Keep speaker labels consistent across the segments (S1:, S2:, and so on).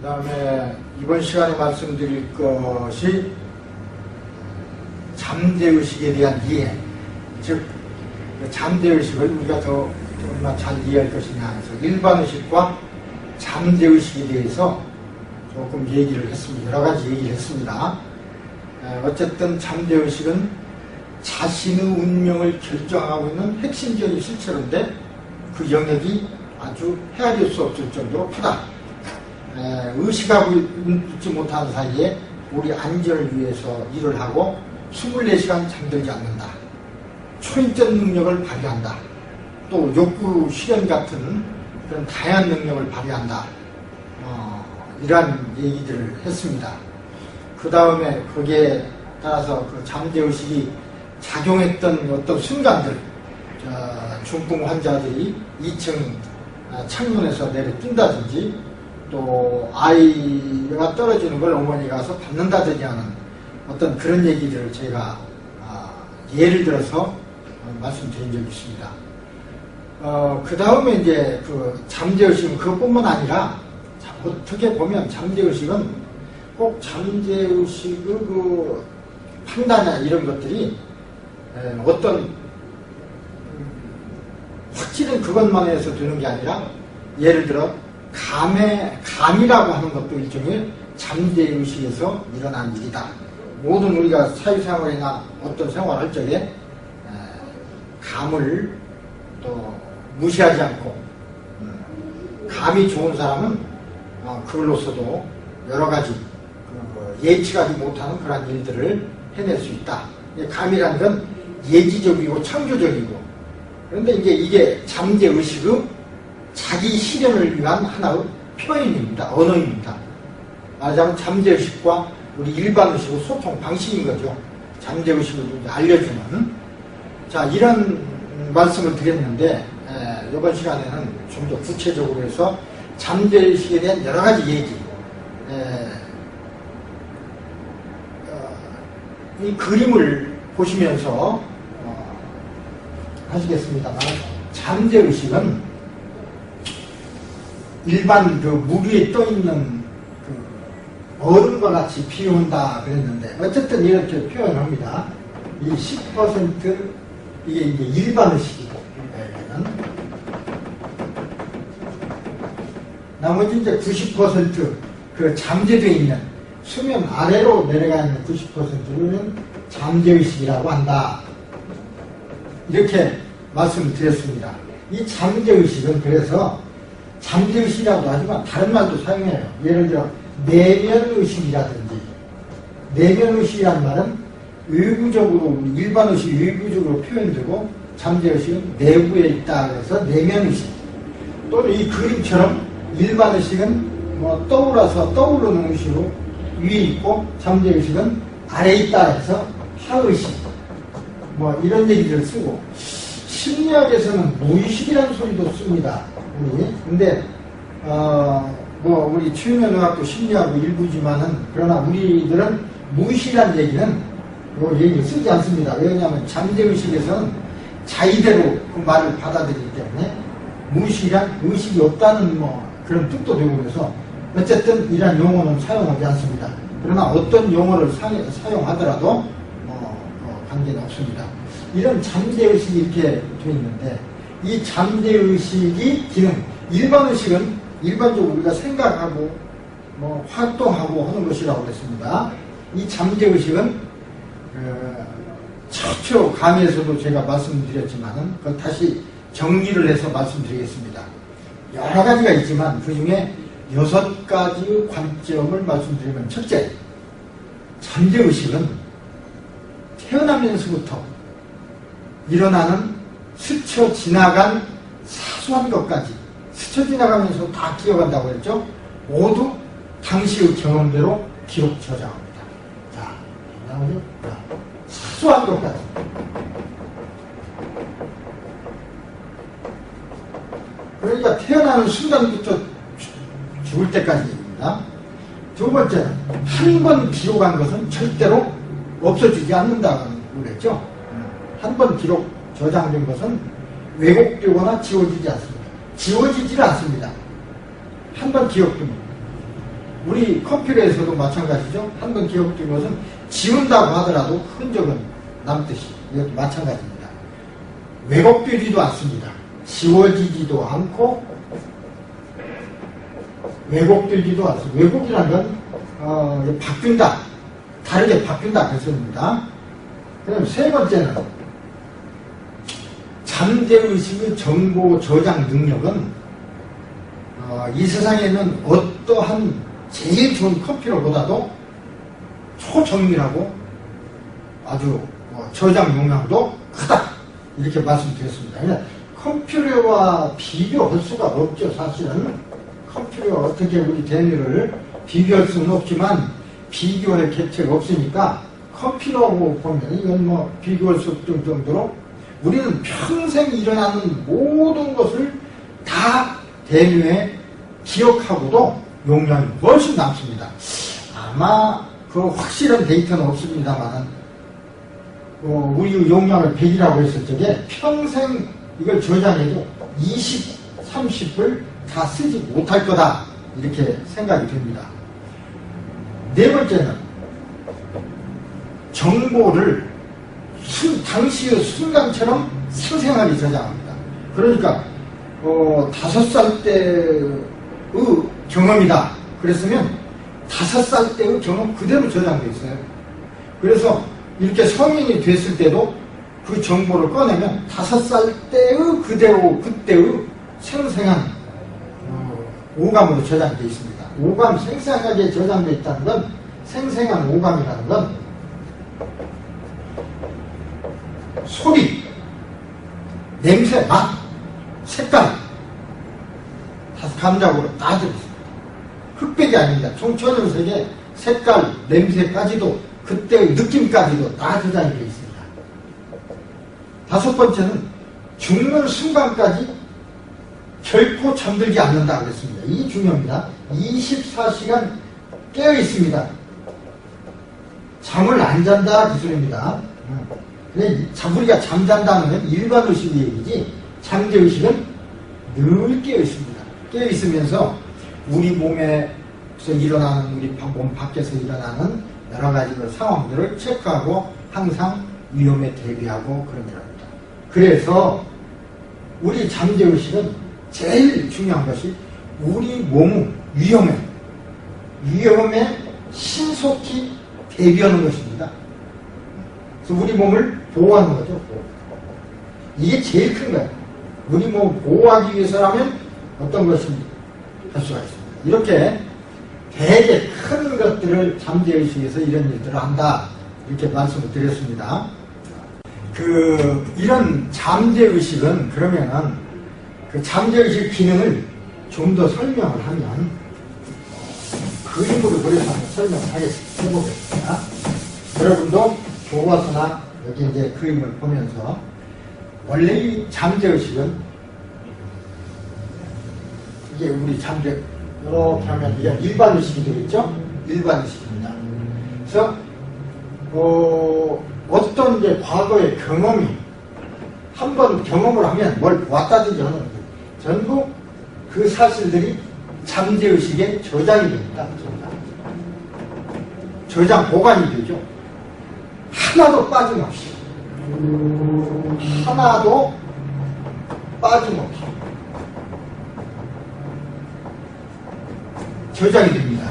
S1: 다음에 이번 시간에 말씀드릴 것이 잠재의식에 대한 이해, 즉 잠재의식을 우리가 더 얼마나 잘 이해할 것이냐 해서 일반의식과 잠재의식에 대해서 조금 얘기를 했습니다. 여러 가지 얘기를 했습니다. 어쨌든 잠재의식은 자신의 운명을 결정하고 있는 핵심적인 실체인데 그 영역이 아주 헤아릴 수 없을 정도로 크다. 의식하고 있지 못하는 사이에 우리 안전을 위해서 일을 하고 24시간 잠들지 않는다. 초인적 능력을 발휘한다. 또 욕구 실현 같은 그런 다양한 능력을 발휘한다. 이러한 얘기들을 했습니다. 그 다음에 거기에 따라서 그 잠재의식이 작용했던 어떤 순간들, 중풍 환자들이 2층 창문에서 내려 뛴다든지 또 아이가 떨어지는 걸 어머니가 가서 받는다든지 하는 어떤 그런 얘기들을 제가 예를 들어서 말씀드린 적이 있습니다. 그 다음에 이제 그 잠재의식은 그것뿐만 아니라 어떻게 보면 잠재의식은 꼭 잠재의식의 그 판단이나 이런 것들이 어떤 확실한 그것만 해서 되는 게 아니라 예를 들어 감이라고 하는 것도 일종의 잠재의식에서 일어난 일이다. 모든 우리가 사회생활이나 어떤 생활할 적에 감을 또 무시하지 않고 감이 좋은 사람은 그걸로서도 여러 가지 예측하지 못하는 그런 일들을 해낼 수 있다. 감이라는 건 예지적이고 창조적이고 그런데 이게 잠재의식의 자기 실현을 위한 하나의 표현입니다. 언어입니다. 말하자면 잠재의식과 우리 일반의식의 소통 방식인 거죠. 잠재의식을 알려주는. 자, 이런 말씀을 드렸는데 이번 시간에는 좀 더 구체적으로 해서 잠재의식에 대한 여러 가지 얘기, 이 그림을 보시면서 하시겠습니다만, 잠재의식은 일반 그 물 위에 떠 있는 그 얼음과 같이 비운다 그랬는데, 어쨌든 이렇게 표현합니다. 이 10% 이게 일반의식이고, 나머지 이제 90% 그 잠재되어 있는 수면 아래로 내려가 있는 90%는 잠재의식이라고 한다. 이렇게 말씀드렸습니다. 이 잠재의식은 그래서 잠재의식이라고 하지만 다른 말도 사용해요. 예를 들어 내면의식이라든지, 내면의식이라는 말은 외부적으로, 일반의식이 외부적으로 표현되고 잠재의식은 내부에 있다 그래서 내면의식. 또는 이 그림처럼 일반의식은 뭐 떠올라서 떠오르는 의식으로 위에 있고 잠재의식은 아래에 있다 해서 하의식, 뭐 이런 얘기를 쓰고, 심리학에서는 무의식이라는 소리도 씁니다. 근데 뭐 우리 최면의학도 심리학의 일부지만은, 그러나 우리들은 무의식이라는 얘기는 요 얘기를 쓰지 않습니다. 왜냐하면 잠재의식에서는 자의대로 그 말을 받아들이기 때문에 무의식이란 의식이 없다는 뭐 그런 뜻도 되고, 그래서 어쨌든 이러한 용어는 사용하지 않습니다. 그러나 어떤 용어를 사용하더라도 관계는 없습니다. 이런 잠재의식이 이렇게 되어 있는데, 이 잠재의식이 기능, 일반의식은 일반적으로 우리가 생각하고 뭐 활동하고 하는 것이라고 그랬습니다. 이 잠재의식은 처처 강의에서도 제가 말씀드렸지만은 그걸 다시 정리를 해서 말씀드리겠습니다. 여러 가지가 있지만 그 중에 6가지의 관점을 말씀드리면, 첫째, 잠재의식은 태어나면서부터 일어나는 스쳐 지나간 사소한 것까지, 스쳐 지나가면서 다 기억한다고 했죠. 모두 당시의 경험대로 기록 저장합니다. 자, 나오죠? 사소한 것까지. 그러니까 태어나는 순간부터 죽을 때까지입니다. 두 번째는 한 번 기록한 것은 절대로 없어지지 않는다고 그랬죠. 한 번 기록 저장된 것은 왜곡되거나 지워지지 않습니다. 지워지지는 않습니다. 한 번 기억됩니다. 우리 컴퓨터에서도 마찬가지죠. 한번 기억된 것은 지운다고 하더라도 흔적은 남듯이 이것도 마찬가지입니다. 왜곡되지도 않습니다. 지워지지도 않고 왜곡되지도 않습니다. 왜곡이라는 건 바뀐다, 다르게 바뀐다 그 소리입니다. 그럼 세 번째는 잠재의식의 정보 저장 능력은 이 세상에는 어떠한 제일 좋은 컴퓨터보다도 초정밀하고 아주 저장 용량도 크다 이렇게 말씀드렸습니다. 그냥 컴퓨터와 비교할 수가 없죠. 사실은 컴퓨터와 어떻게 우리 대뇌를 비교할 수는 없지만 비교할 객체가 없으니까 컴퓨터하고 보면 이건 뭐 비교할 수 없을 정도로 우리는 평생 일어나는 모든 것을 다 대뇌에 기억하고도 용량이 훨씬 남습니다. 아마 그 확실한 데이터는 없습니다만 우리 용량을 100이라고 했을 적에 평생 이걸 저장해도 20, 30을 다 쓰지 못할 거다 이렇게 생각이 듭니다. 네 번째는 정보를 당시의 순간처럼 생생하게 저장합니다. 그러니까 5살 때의 경험이다 그랬으면 5살 때의 경험 그대로 저장되어 있어요. 그래서 이렇게 성인이 됐을 때도 그 정보를 꺼내면 5살 때의 그때의 생생한 오감으로 저장되어 있습니다. 오감 생생하게 저장되어 있다는 건 생생한 오감이라는 건 소리, 냄새, 맛, 색깔 다 감각으로 다 들었습니다. 흑백이 아닙니다. 총천연색의 색깔, 냄새까지도 그때의 느낌까지도 다 저장이 되어 있습니다. 다섯 번째는 죽는 순간까지 결코 잠들지 않는다 그랬습니다. 이 중요합니다. 24시간 깨어 있습니다. 잠을 안 잔다 그 소리입니다. 우리가 잠잔다는 건 일반 의식의 얘기지 잠재의식은 늘 깨어 있습니다. 깨어 있으면서 우리 몸에서 일어나는 우리 몸 밖에서 일어나는 여러 가지 상황들을 체크하고 항상 위험에 대비하고 그런 일합니다. 그래서 우리 잠재의식은 제일 중요한 것이 우리 몸의 위험에 신속히 대비하는 것입니다. 그래서 우리 몸을 보호하는 거죠. 이게 제일 큰 거예요. 우리 몸을 보호하기 위해서라면 어떤 것을 할 수가 있습니다. 이렇게 되게 큰 것들을 잠재의식에서 이런 일들을 한다 이렇게 말씀을 드렸습니다. 이런 잠재의식은 그러면은 그 잠재의식 기능을 좀 더 설명을 하면 그림으로 그려서 한번 설명을 해보겠습니다. 여러분도 교과서나 여기 이제 그림을 보면서 원래 이 잠재의식은 이게 우리 이렇게 하면 이게 일반의식이 되겠죠? 일반의식입니다. 그래서 어떤 이제 과거의 경험이 한번 경험을 하면 뭘 보았다든지 하는 거예요. 전부 그 사실들이 잠재의식에 저장이 됩니다. 저장 보관이 되죠. 하나도 빠짐없이 저장이 됩니다.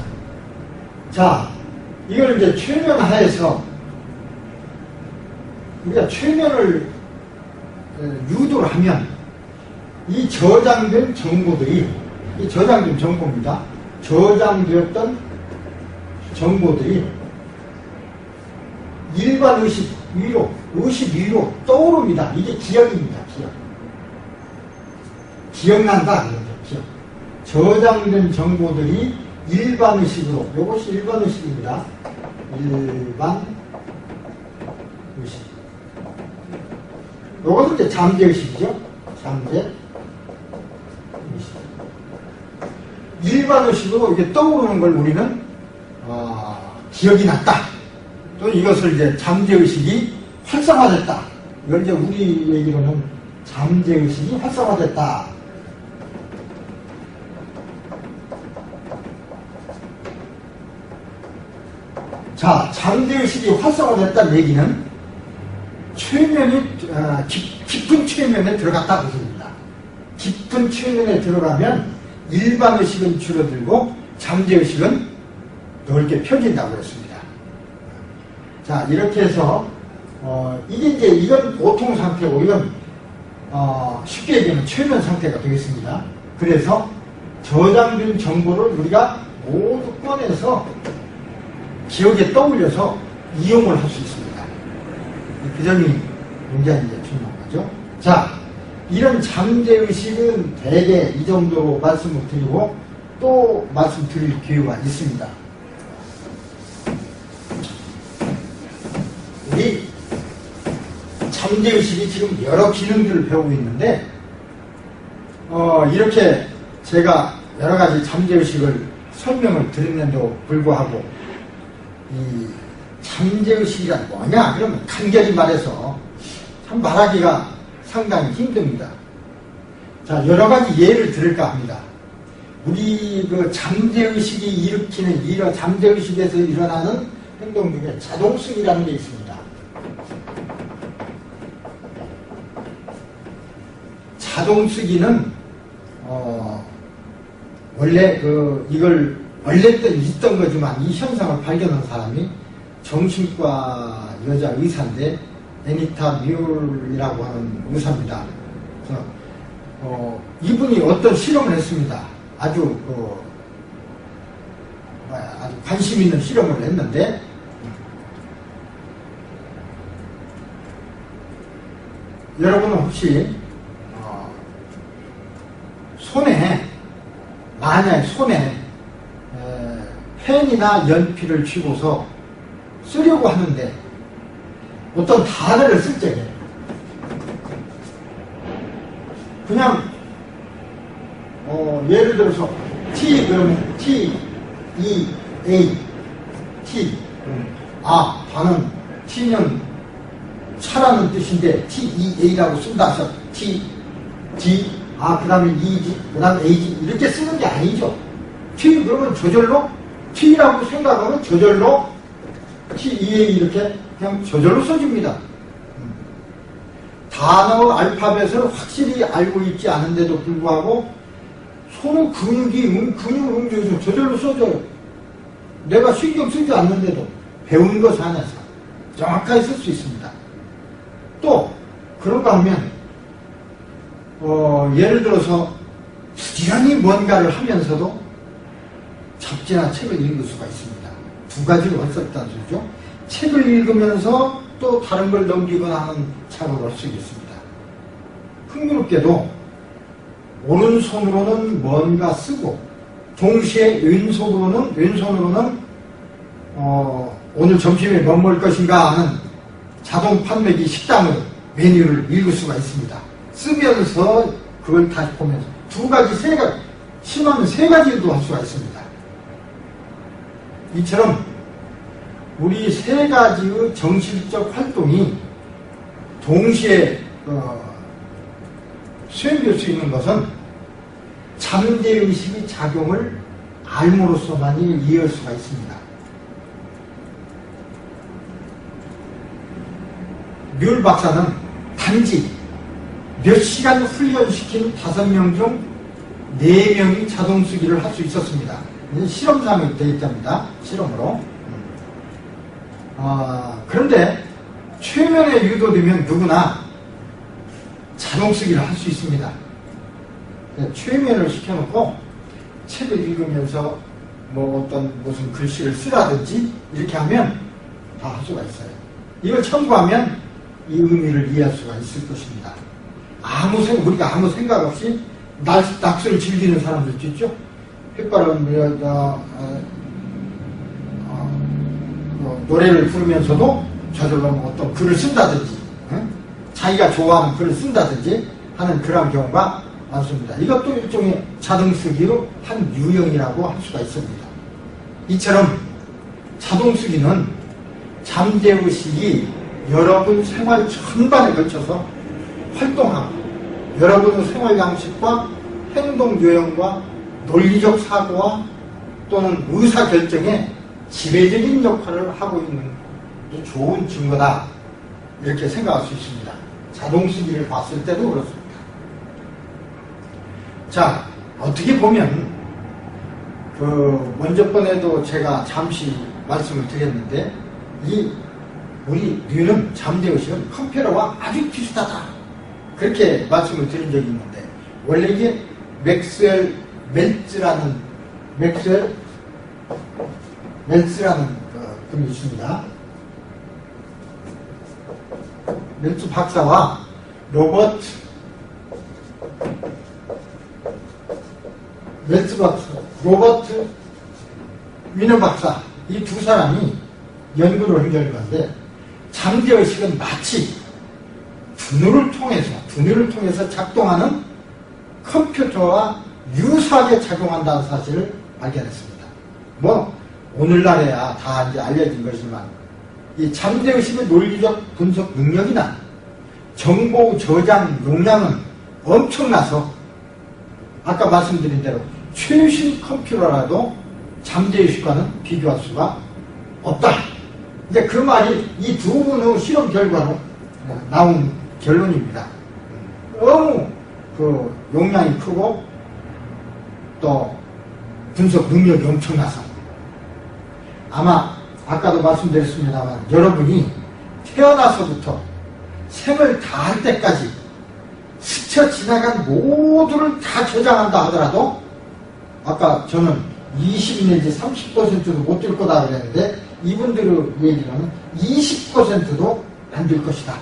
S1: 자, 이걸 이제 최면하에서 우리가 최면을 유도를 하면 이 저장된 정보들이 이 저장된 정보입니다. 저장되었던 정보들이 일반 의식 위로 떠오릅니다. 이게 기억입니다. 기억난다. 기억. 저장된 정보들이 일반 의식으로, 이것이 일반 의식입니다. 일반 의식. 이것은 이제 잠재 의식이죠. 잠재 의식. 일반 의식으로 이게 떠오르는 걸 우리는 기억이 났다. 또 이것을 이제 잠재의식이 활성화됐다. 이걸 이제 우리 얘기로는 잠재의식이 활성화됐다. 자, 잠재의식이 활성화됐다는 얘기는 최면이 깊은 최면에 들어갔다고 소리입니다. 깊은 최면에 들어가면 일반 의식은 줄어들고 잠재의식은 넓게 펴진다고 했습니다. 자, 이렇게 해서 이건 보통 상태고 이건 쉽게 얘기하면 최면 상태가 되겠습니다. 그래서 저장된 정보를 우리가 모두 꺼내서 기억에 떠올려서 이용을 할 수 있습니다. 그 점이 굉장히 중요한 거죠. 자, 이런 잠재의식은 대개 이 정도로 말씀을 드리고 또 말씀드릴 기회가 있습니다. 우리 잠재의식이 지금 여러 기능들을 배우고 있는데 이렇게 제가 여러 가지 잠재의식을 설명을 드리는데도 불구하고 이 잠재의식이란 뭐냐? 그러면 간결히 말해서 참 말하기가 상당히 힘듭니다. 자, 여러 가지 예를 들을까 합니다. 우리 그 잠재의식이 일으키는 이런 잠재의식에서 일어나는 행동 중에 자동쓰기라는 게 있습니다. 자동쓰기는 원래 이걸 원래 있던 거지만 이 현상을 발견한 사람이 정신과 여자 의사인데 애니타 뮬이라고 하는 의사입니다. 그래서 이분이 어떤 실험을 했습니다. 아주 관심 있는 실험을 했는데 여러분은 혹시 만약에 손에 펜이나 연필을 쥐고서 쓰려고 하는데 어떤 단어를 쓸 적에 그냥 예를 들어서 T 그러면 T, E, A, T 다는 T는 차라는 뜻인데 T, E, A라고 쓴다 해서 T, D 그 다음에 E지, 그 다음에 A지 이렇게 쓰는 게 아니죠. T 그러면 저절로 T라고 생각하면 저절로 T, E, A 이렇게 그냥 저절로 써집니다. 단어 알파벳을 확실히 알고 있지 않은데도 불구하고 손은 근육 응조해서 저절로 써져요. 내가 신경 쓰지 않는데도 배운 것 안에서 정확하게 쓸 수 있습니다. 또 그런가 하면 예를 들어서 부지런히 뭔가를 하면서도 잡지나 책을 읽을 수가 있습니다. 두 가지로 할 수 있다는 소리죠. 책을 읽으면서 또 다른 걸 넘기거나 하는 작업을 할 수 있습니다. 흥미롭게도 오른손으로는 뭔가 쓰고 동시에 왼손으로는 오늘 점심에 뭐 먹을 것인가 하는 자동 판매기 식당의 메뉴를 읽을 수가 있습니다. 쓰면서 그걸 다시 보면서 두 가지, 세 가지, 심하면 세 가지도 할 수가 있습니다. 이처럼 우리 세 가지의 정신적 활동이 동시에 수행될 수 있는 것은 잠재의식의 작용을 알므로써만이 이해할 수가 있습니다. 뮬 박사는 단지 몇 시간 훈련시킨 5명 중 4명이 자동쓰기를 할 수 있었습니다. 실험상에 되어 있답니다. 실험으로. 그런데 최면에 유도되면 누구나 자동쓰기를 할 수 있습니다. 최면을 시켜놓고 책을 읽으면서 무슨 글씨를 쓰라든지 이렇게 하면 다 할 수가 있어요. 이걸 첨부하면 이 의미를 이해할 수가 있을 것입니다. 우리가 아무 생각 없이 낙서를 즐기는 사람들 있죠? 휘바람 노래를 부르면서도 저절로 어떤 글을 쓴다든지 자기가 좋아하는 글을 쓴다든지 하는 그런 경우가 많습니다. 이것도 일종의 자동쓰기로 한 유형이라고 할 수가 있습니다. 이처럼 자동쓰기는 잠재의식이 여러분 생활 전반에 걸쳐서 활동하고 여러분의 생활 양식과 행동 요령과 논리적 사고와 또는 의사결정에 지배적인 역할을 하고 있는 좋은 증거다. 이렇게 생각할 수 있습니다. 자동쓰기를 봤을 때도 그렇습니다. 자, 어떻게 보면 먼저 번에도 제가 잠시 말씀을 드렸는데 우리 뇌는 잠재의식은 컴퓨터와 아주 비슷하다. 그렇게 말씀을 드린 적이 있는데 원래 이게 맥스웰 멜츠라는 분이 있습니다. 멜츠 박사와 로버트 위너 박사, 이 두 사람이 연구를 한 결과인데 잠재의식은 마치 두뇌를 통해서 작동하는 컴퓨터와 유사하게 작용한다는 사실을 발견했습니다. 오늘날에야 다 이제 알려진 것이지만 이 잠재의식의 논리적 분석 능력이나 정보 저장 용량은 엄청나서 아까 말씀드린 대로 최신 컴퓨터라도 잠재의식과는 비교할 수가 없다. 이제 그 말이 이 두 분의 실험 결과로 나온 결론입니다. 너무 용량이 크고 또 분석 능력이 엄청나서 아마 아까도 말씀드렸습니다만 여러분이 태어나서부터 생을 다할 때까지 스쳐 지나간 모두를 다 저장한다 하더라도 아까 저는 20 내지 30%도 못 될 거다 그랬는데 이분들의 얘기는 20%도 안 될 것이다.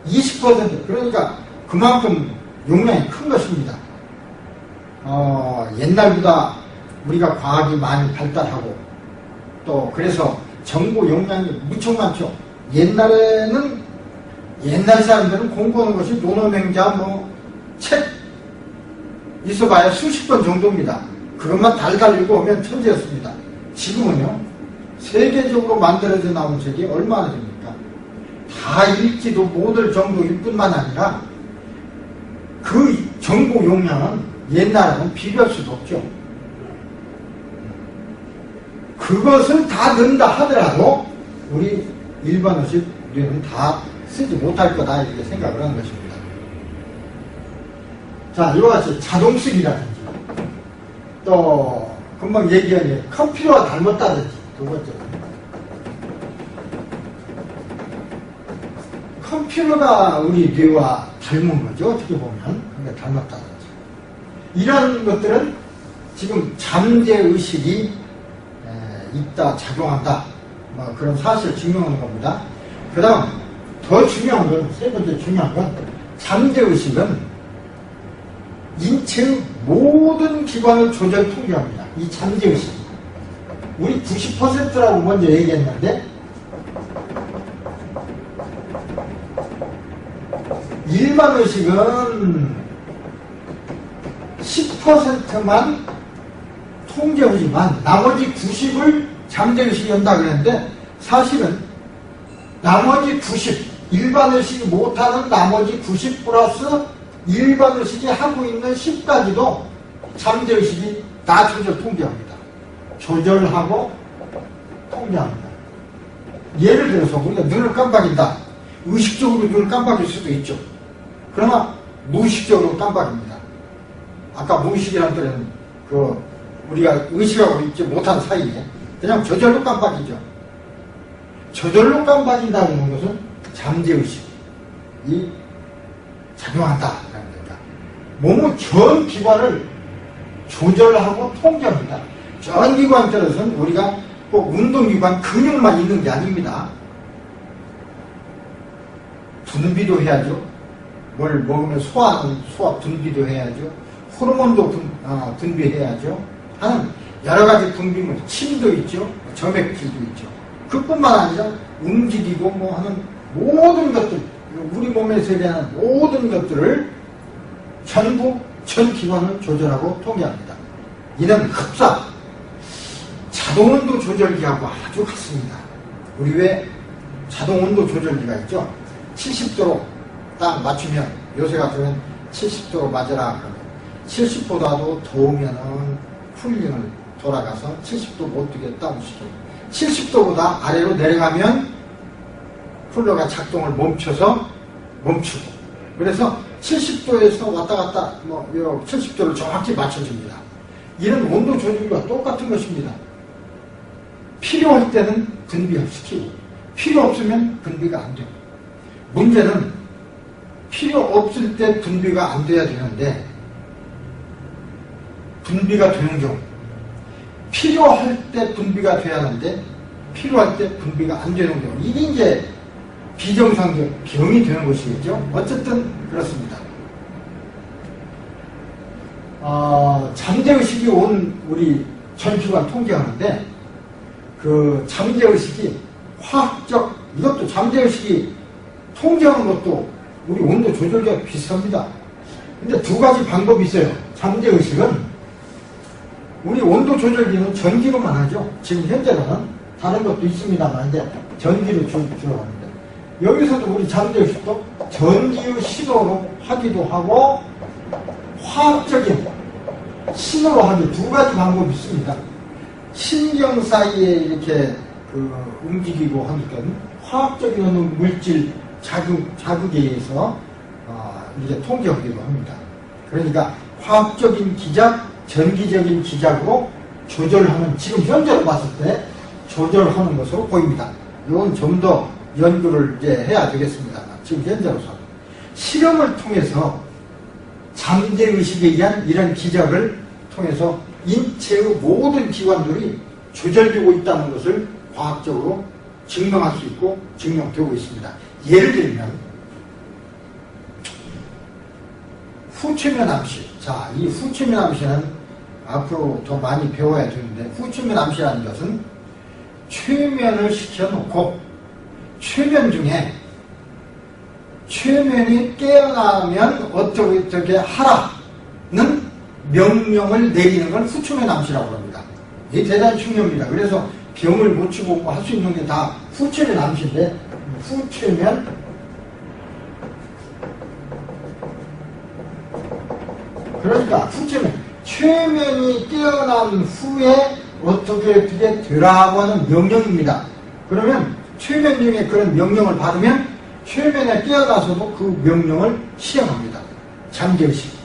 S1: 20% 그러니까 그만큼 용량이 큰 것입니다. 옛날보다 우리가 과학이 많이 발달하고 또 그래서 정보 용량이 무척 많죠. 옛날 사람들은 공부하는 것이 논어맹자 책 있어봐야 수십 권 정도입니다. 그것만 달달 읽어오면 천재였습니다. 지금은요 세계적으로 만들어져 나온 책이 얼마나 됩니까? 다 읽지도 못할 정도일 뿐만 아니라 그 정보 용량은 옛날하고는 비교할 수도 없죠. 그것을 다 넣는다 하더라도 우리 일반의식 뇌는 다 쓰지 못할 거다 이렇게 생각을 하는 것입니다. 자, 이와 같이 자동쓰기라든지 또 금방 얘기한 컴퓨터와 닮았다든지 두 번째 컴퓨터가 우리 뇌와 닮은 거죠. 어떻게 보면 그러니까 닮았다든지 이런 것들은 지금 잠재의식이 있다, 작용한다 그런 사실을 증명하는 겁니다. 그 다음 더 중요한 건, 세 번째 중요한 건 잠재의식은 인체의 모든 기관을 조절 통제합니다. 이 잠재의식 우리 90%라고 먼저 얘기했는데 일반의식은 10%만 통제하지만 나머지 90을 잠재의식이 한다 그랬는데 사실은 나머지 90 일반의식이 못하는 나머지 90 플러스 일반의식이 하고 있는 10까지도 잠재의식이 다 조절 통제합니다. 조절하고 통제합니다. 예를 들어서 우리가 눈을 깜빡인다. 의식적으로 눈을 깜빡일 수도 있죠. 그러나 무의식적으로 깜빡입니다. 아까 무의식이라는 때는 우리가 의식하고 있지 못한 사이에 그냥 저절로 깜빡이죠. 저절로 깜빡인다는 것은 잠재의식이 작용한다라는 겁니다. 몸의 전 기관을 조절하고 통제합니다. 전 기관 들어서는 우리가 꼭 운동기관 근육만 있는 게 아닙니다. 분비도 해야죠. 뭘 먹으면 소화 분비도 해야죠. 호르몬도 분비해야죠. 하는 여러 가지 분비물, 침도 있죠. 점액질도 있죠. 그뿐만 아니라 움직이고 하는 모든 것들, 우리 몸에서 일어나는 모든 것들을 전부 전 기관을 조절하고 통제합니다. 이는 흡사, 자동온도 조절기하고 아주 같습니다. 우리 왜 자동온도 조절기가 있죠? 70도로 딱 맞추면 요새 같으면 70도로 맞아라 그러면 70보다도 더우면은 쿨링을 돌아가서 70도 못 두게 다운시키고 70도보다 아래로 내려가면 쿨러가 작동을 멈춰서 멈추고 그래서 70도에서 왔다 갔다 70도를 정확히 맞춰줍니다. 이런 온도 조절과 똑같은 것입니다. 필요할 때는 분비시키고 필요 없으면 분비가 안 돼요. 문제는 필요 없을 때 분비가 안 돼야 되는데 분비가 되는 경우 필요할 때 분비가 돼야 하는데 필요할 때 분비가 안 되는 경우 이게 이제 비정상적 병이 되는 것이겠죠. 어쨌든 그렇습니다. 잠재의식이 온 우리 전주관 통제하는데 그 잠재의식이 화학적 이것도 잠재의식이 통제하는 것도 우리 온도 조절과 비슷합니다. 근데 두 가지 방법이 있어요. 잠재의식은 우리 온도 조절기는 전기로만 하죠. 지금 현재는 다른 것도 있습니다만 이제 전기로 주로 합니다. 여기서도 우리 잠재의식도 전기의 신호로 하기도 하고 화학적인 신호로 하기 두 가지 방법이 있습니다. 신경 사이에 이렇게 움직이고 하니까 화학적인 어느 물질 자극에 의해서 이렇게 통제하기도 합니다. 그러니까 화학적인 기작, 전기적인 기작으로 조절하는 지금 현재로 봤을 때 조절하는 것으로 보입니다. 이건 좀 더 연구를 이제 해야 되겠습니다. 지금 현재로서 실험을 통해서 잠재의식에 의한 이런 기작을 통해서 인체의 모든 기관들이 조절되고 있다는 것을 과학적으로 증명할 수 있고 증명되고 있습니다. 예를 들면 후최면 암시. 자, 이 후최면 암시는 앞으로 더 많이 배워야 되는데 후최면 암시라는 것은 최면을 시켜놓고 최면 중에 최면이 깨어나면 어떻게 하라는 명령을 내리는 걸 후최면 암시라고 합니다. 이게 대단히 중요합니다. 그래서 병을 고치고 할 수 있는 게 다 후최면 암시인데 후최면 그러니까 후최면 최면이 깨어난 후에 어떻게 되라고 하는 명령입니다. 그러면 최면 중에 그런 명령을 받으면 최면에 깨어나서도 그 명령을 시행합니다. 잠재의식.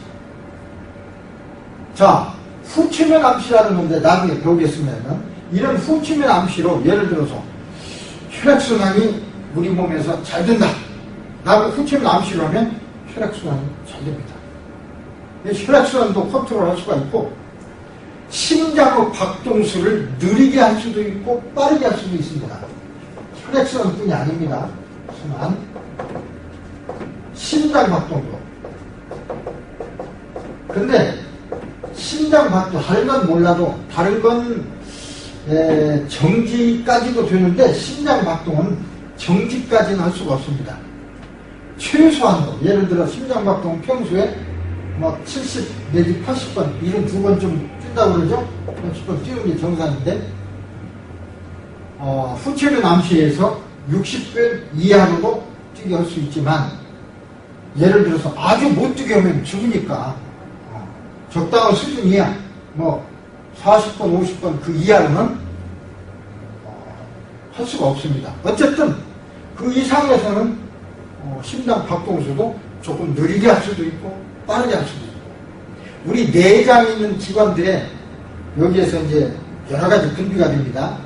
S1: 자, 후최면 암시라는 건데 나중에 배우겠으면 이런 후최면 암시로 예를 들어서 혈액순환이 우리 몸에서 잘 된다. 라고 후최면 암시를 하면 혈액순환이 잘 됩니다. 혈액순환도 컨트롤할 수가 있고 심장의 박동수를 느리게 할 수도 있고 빠르게 할 수도 있습니다. 혈액순환뿐이 아닙니다. 순환, 심장 박동도. 근데 심장 박동 다른 건 몰라도 다른 건 정지까지도 되는데 심장 박동은 정지까지는 할 수가 없습니다. 최소한도 예를 들어 심장 박동 평소에 70 내지 80번 72번 좀 뛴다고 그러죠? 80번 뛰는 게 정상인데 후최면 암시에서 60번 이하로도 뛰게 할 수 있지만 예를 들어서 아주 못 뛰게 하면 죽으니까 적당한 수준 이하 40번 50번 그 이하로는 할 수가 없습니다. 어쨌든 그 이상에서는 심장 박동수도 조금 느리게 할 수도 있고 빠르게 할 수도 있고 우리 내장에 있는 기관들에 여기에서 이제 여러 가지 분비가 됩니다.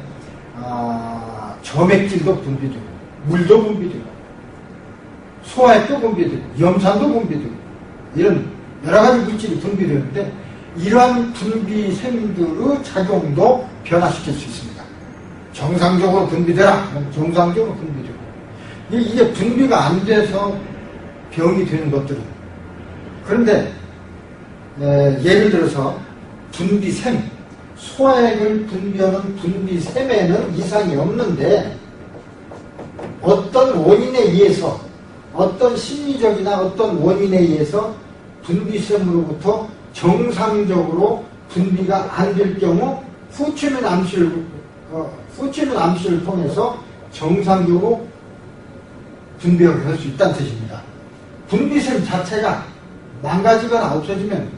S1: 점액질도 분비되고 물도 분비되고 소화액도 분비되고 염산도 분비되고 이런 여러 가지 물질이 분비되는데 이러한 분비샘들의 작용도 변화시킬 수 있습니다. 정상적으로 분비되라. 정상적으로 분비되고 이게 분비가 안 돼서 병이 되는 것들은 그런데 예를 들어서 분비샘 소화액을 분비하는 분비샘에는 이상이 없는데 어떤 원인에 의해서 어떤 심리적이나 어떤 원인에 의해서 분비샘으로부터 정상적으로 분비가 안 될 경우 후최면 암시를 통해서 정상적으로 분비를 할 수 있다는 뜻입니다. 분비샘 자체가 망가지거나 없어지면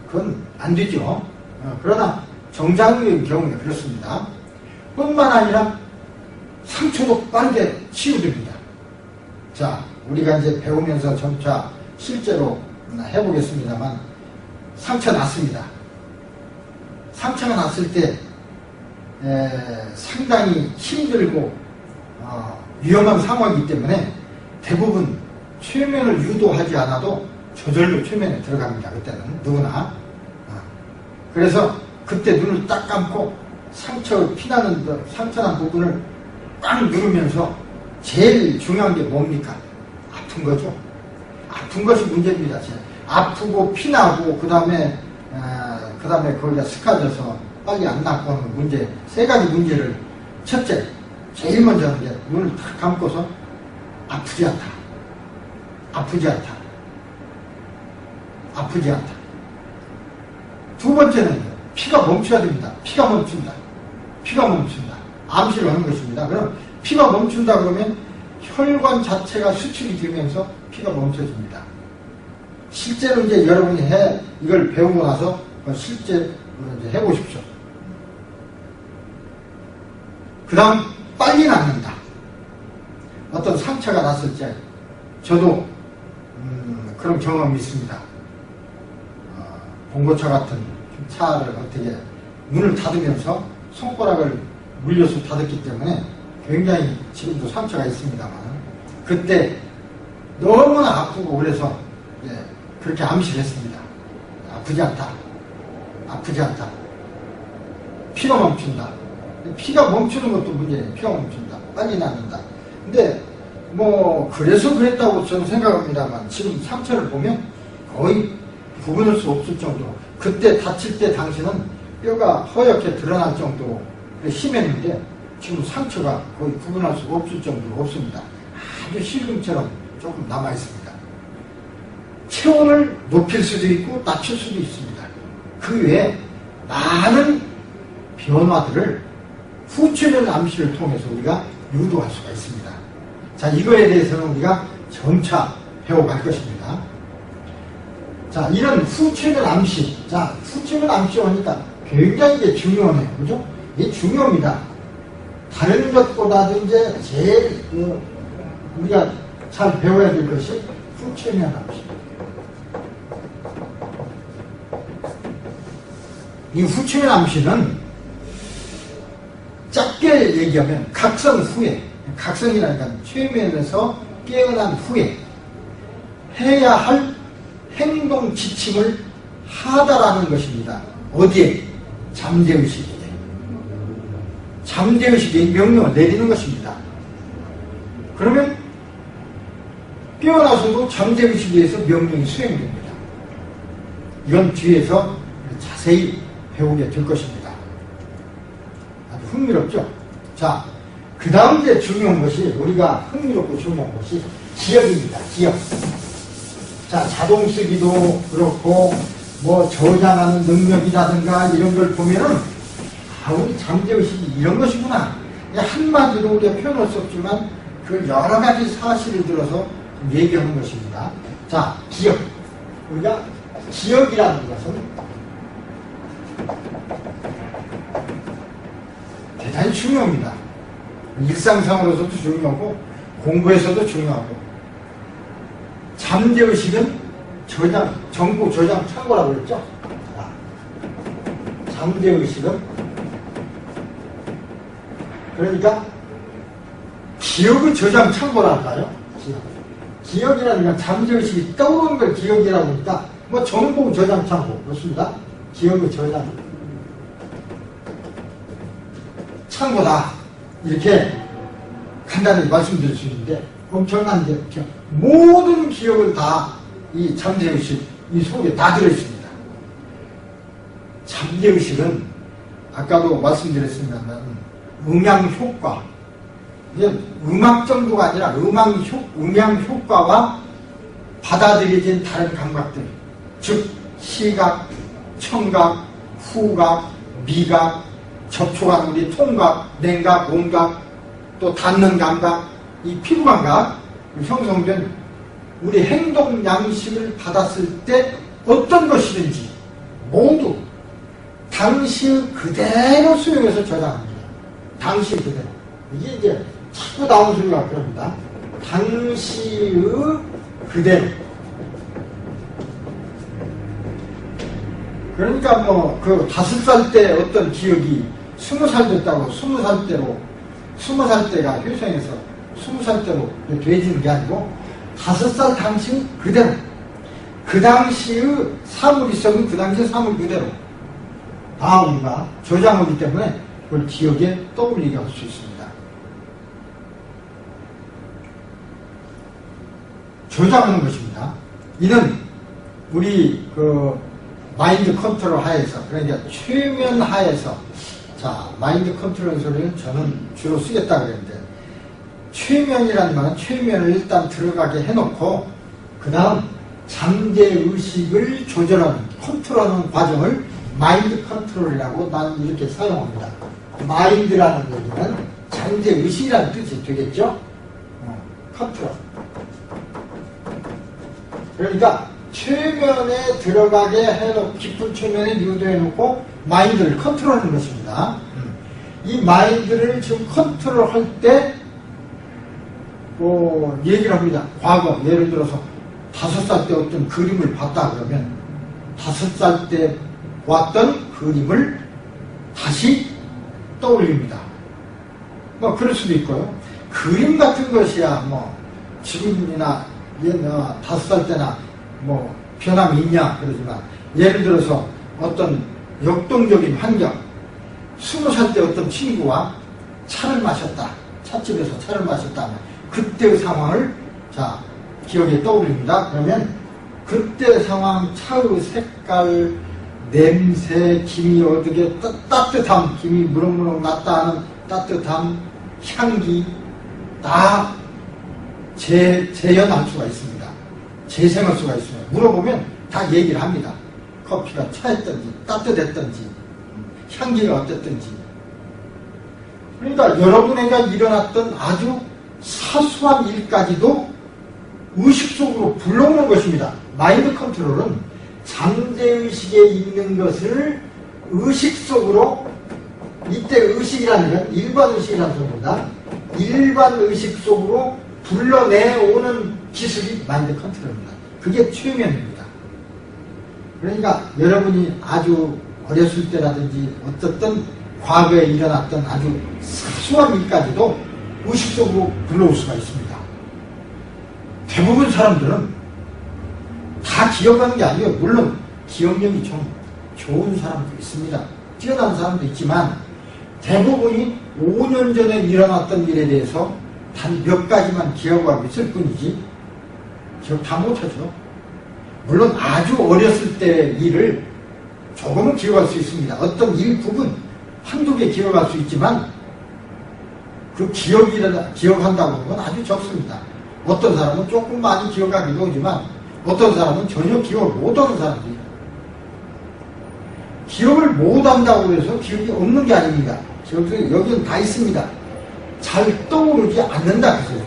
S1: 그건 안 되죠. 그러나 정상의 경우에 그렇습니다. 뿐만 아니라 상처도 빠르게 치유됩니다. 자, 우리가 이제 배우면서 점차 실제로 해보겠습니다만, 상처 났습니다. 상처가 났을 때 상당히 힘들고 위험한 상황이기 때문에 대부분 최면을 유도하지 않아도 저절로 최면에 들어갑니다. 그때는 누구나. 그래서 그때 눈을 딱 감고 상처난 부분을 꽉 누르면서 제일 중요한 게 뭡니까? 아픈 거죠. 아픈 것이 문제입니다. 아프고 피나고 그 다음에 거기가 스카져서 빨리 안 낫고 하는 문제, 세 가지 문제를 첫째, 제일 먼저 하는 게 눈을 탁 감고서 아프지 않다. 아프지 않다. 아프지 않다. 두 번째는 피가 멈춰야 됩니다. 피가 멈춘다. 피가 멈춘다. 암시를 하는 것입니다. 그럼 피가 멈춘다 그러면 혈관 자체가 수축이 되면서 피가 멈춰집니다. 실제로 이제 여러분이 이걸 배우고 나서 실제로 이제 해보십시오. 그 다음, 빨리 낫는다. 어떤 상처가 났을 때, 저도, 그런 경험이 있습니다. 봉고차 같은 차를 어떻게 문을 닫으면서 손가락을 물려서 닫았기 때문에 굉장히 지금도 상처가 있습니다만, 그때 너무나 아프고 그래서 그렇게 암시를 했습니다. 아프지 않다. 아프지 않다. 피가 멈춘다. 피가 멈추는 것도 문제예요. 피가 멈춘다. 빨리 낫는다. 근데 그래서 그랬다고 저는 생각합니다만, 지금 상처를 보면 거의 구분할 수 없을 정도로, 그때 다칠 때 당시는 뼈가 허옇게 드러날 정도로 심했는데 지금 상처가 거의 구분할 수가 없을 정도로 없습니다. 아주 실금처럼 조금 남아있습니다. 체온을 높일 수도 있고 낮출 수도 있습니다. 그 외에 많은 변화들을 후체련 암시를 통해서 우리가 유도할 수가 있습니다. 자, 이거에 대해서는 우리가 점차 배워갈 것입니다. 자, 이런 후체련 암시. 자, 후체련 암시를 하니까 굉장히 이게 중요하네요. 그죠? 이게 중요합니다. 다른 것보다도 이제 제일 우리가 잘 배워야 될 것이 후체련 암시. 이 후체련 암시는 짧게 얘기하면 각성 후에, 각성이라니까 최면에서 깨어난 후에 해야 할 행동 지침을 하다라는 것입니다. 어디에? 잠재의식에. 잠재의식에 명령을 내리는 것입니다. 그러면 깨어나서도 잠재의식에 의해서 명령이 수행됩니다. 이건 뒤에서 자세히 배우게 될 것입니다. 아주 흥미롭죠? 자, 그 다음 이제 중요한 것이, 우리가 흥미롭고 중요한 것이 기억입니다. 기억. 자, 자동 쓰기도 그렇고, 저장하는 능력이라든가 이런 걸 보면은, 우리 잠재의식이 이런 것이구나. 한마디로 우리가 표현할 수 없지만, 그 여러 가지 사실을 들어서 얘기하는 것입니다. 자, 기억. 우리가 기억이라는 것은 대단히 중요합니다. 일상생활에서도 중요하고 공부에서도 중요하고, 잠재의식은 정보 저장 창고라고 그랬죠. 잠재의식은 그러니까 기억의 저장 창고랄까요? 기억이라는 건 잠재의식이 떠오르는 걸 기억이라고 하니까 정보 저장 창고 그렇습니다. 기억의 저장 창고다, 이렇게 간단히 말씀드릴 수 있는데, 엄청난 기억, 모든 기억을 다 이 잠재의식 이 속에 다 들어있습니다. 잠재의식은 아까도 말씀드렸습니다만 음향 효과, 이게 음악 정도가 아니라 음향 효과와 받아들여진 다른 감각들, 즉 시각, 청각, 후각, 미각, 접촉하는 우리 통각, 냉각, 온각, 또 닿는 감각, 이 피부 감각 형성된 우리 행동 양식을 받았을 때 어떤 것이든지 모두 당시 그대로 수용해서 저장합니다. 당시 그대로. 이게 이제 자꾸 나오는 소리가 그럽니다. 당시의 그대로. 그러니까 뭐 그 5살 때 어떤 기억이 20살 됐다고 20살 때가 효성에서 20살 때로 돼지는 게 아니고 5살 당시 그대로. 그 당시의 사물이 있으면 그 당시의 사물 그대로 다 우리가 저장하기 때문에 그걸 기억에 떠올리게 할 수 있습니다. 저장하는 것입니다. 이는 우리 그 마인드 컨트롤 하에서, 그러니까 최면 하에서, 자, 마인드 컨트롤 소리는 저는 주로 쓰겠다 그랬는데, 최면이라는 말은 최면을 일단 들어가게 해놓고, 그 다음 잠재의식을 조절하는, 컨트롤하는 과정을 마인드 컨트롤이라고 나는 이렇게 사용합니다. 마인드라는 얘기는 잠재의식이라는 뜻이 되겠죠? 컨트롤. 그러니까 최면에 들어가게 해놓고, 깊은 최면에 유도해놓고 마인드를 컨트롤하는 것입니다. 이 마인드를 지금 컨트롤할 때 얘기를 합니다. 과거, 예를 들어서 5살 때 어떤 그림을 봤다 그러면 5살 때 왔던 그림을 다시 떠올립니다. 뭐 그럴 수도 있고요. 그림 같은 것이야 뭐 지금이나 5살 때나 뭐 변함이 있냐 그러지만, 예를 들어서 어떤 역동적인 환경, 20살 때 어떤 친구와 차를 마셨다, 찻집에서 차를 마셨다 하면 그때의 상황을 자 기억에 떠올립니다. 그러면 그때 상황, 차의 색깔, 냄새, 김이 어떻게 따뜻함, 김이 무럭무럭 났다 하는 따뜻함, 향기 다 재현할 수가 있습니다. 재생할 수가 있어요. 물어보면 다 얘기를 합니다. 커피가 차였던지 따뜻했던지 향기가 어땠던지. 그러니까 여러분에게 일어났던 아주 사소한 일까지도 의식 속으로 불러오는 것입니다. 마인드 컨트롤은 잠재의식에 있는 것을 의식 속으로, 이때 의식이라는 건 일반의식이라는 소리입니다. 일반의식 속으로 불러내오는 기술이 마인드 컨트롤입니다. 그게 최면입니다. 그러니까 여러분이 아주 어렸을 때라든지 어떻든 과거에 일어났던 아주 사소한 일까지도 의식 속으로 불러올 수가 있습니다. 대부분 사람들은 다 기억하는 게 아니에요. 물론 기억력이 좀 좋은 사람도 있습니다. 뛰어난 사람도 있지만 대부분이 5년 전에 일어났던 일에 대해서 단 몇 가지만 기억하고 있을 뿐이지 기억 다 못하죠. 물론 아주 어렸을 때의 일을 조금은 기억할 수 있습니다. 어떤 일부분 한두 개 기억할 수 있지만 그 기억한다고 하는 건 아주 적습니다. 어떤 사람은 조금 많이 기억하기도 하지만 어떤 사람은 전혀 기억을 못하는 사람들이에요. 기억을 못한다고 해서 기억이 없는 게 아닙니다. 여기는 다 있습니다. 잘 떠오르지 않는다 그래서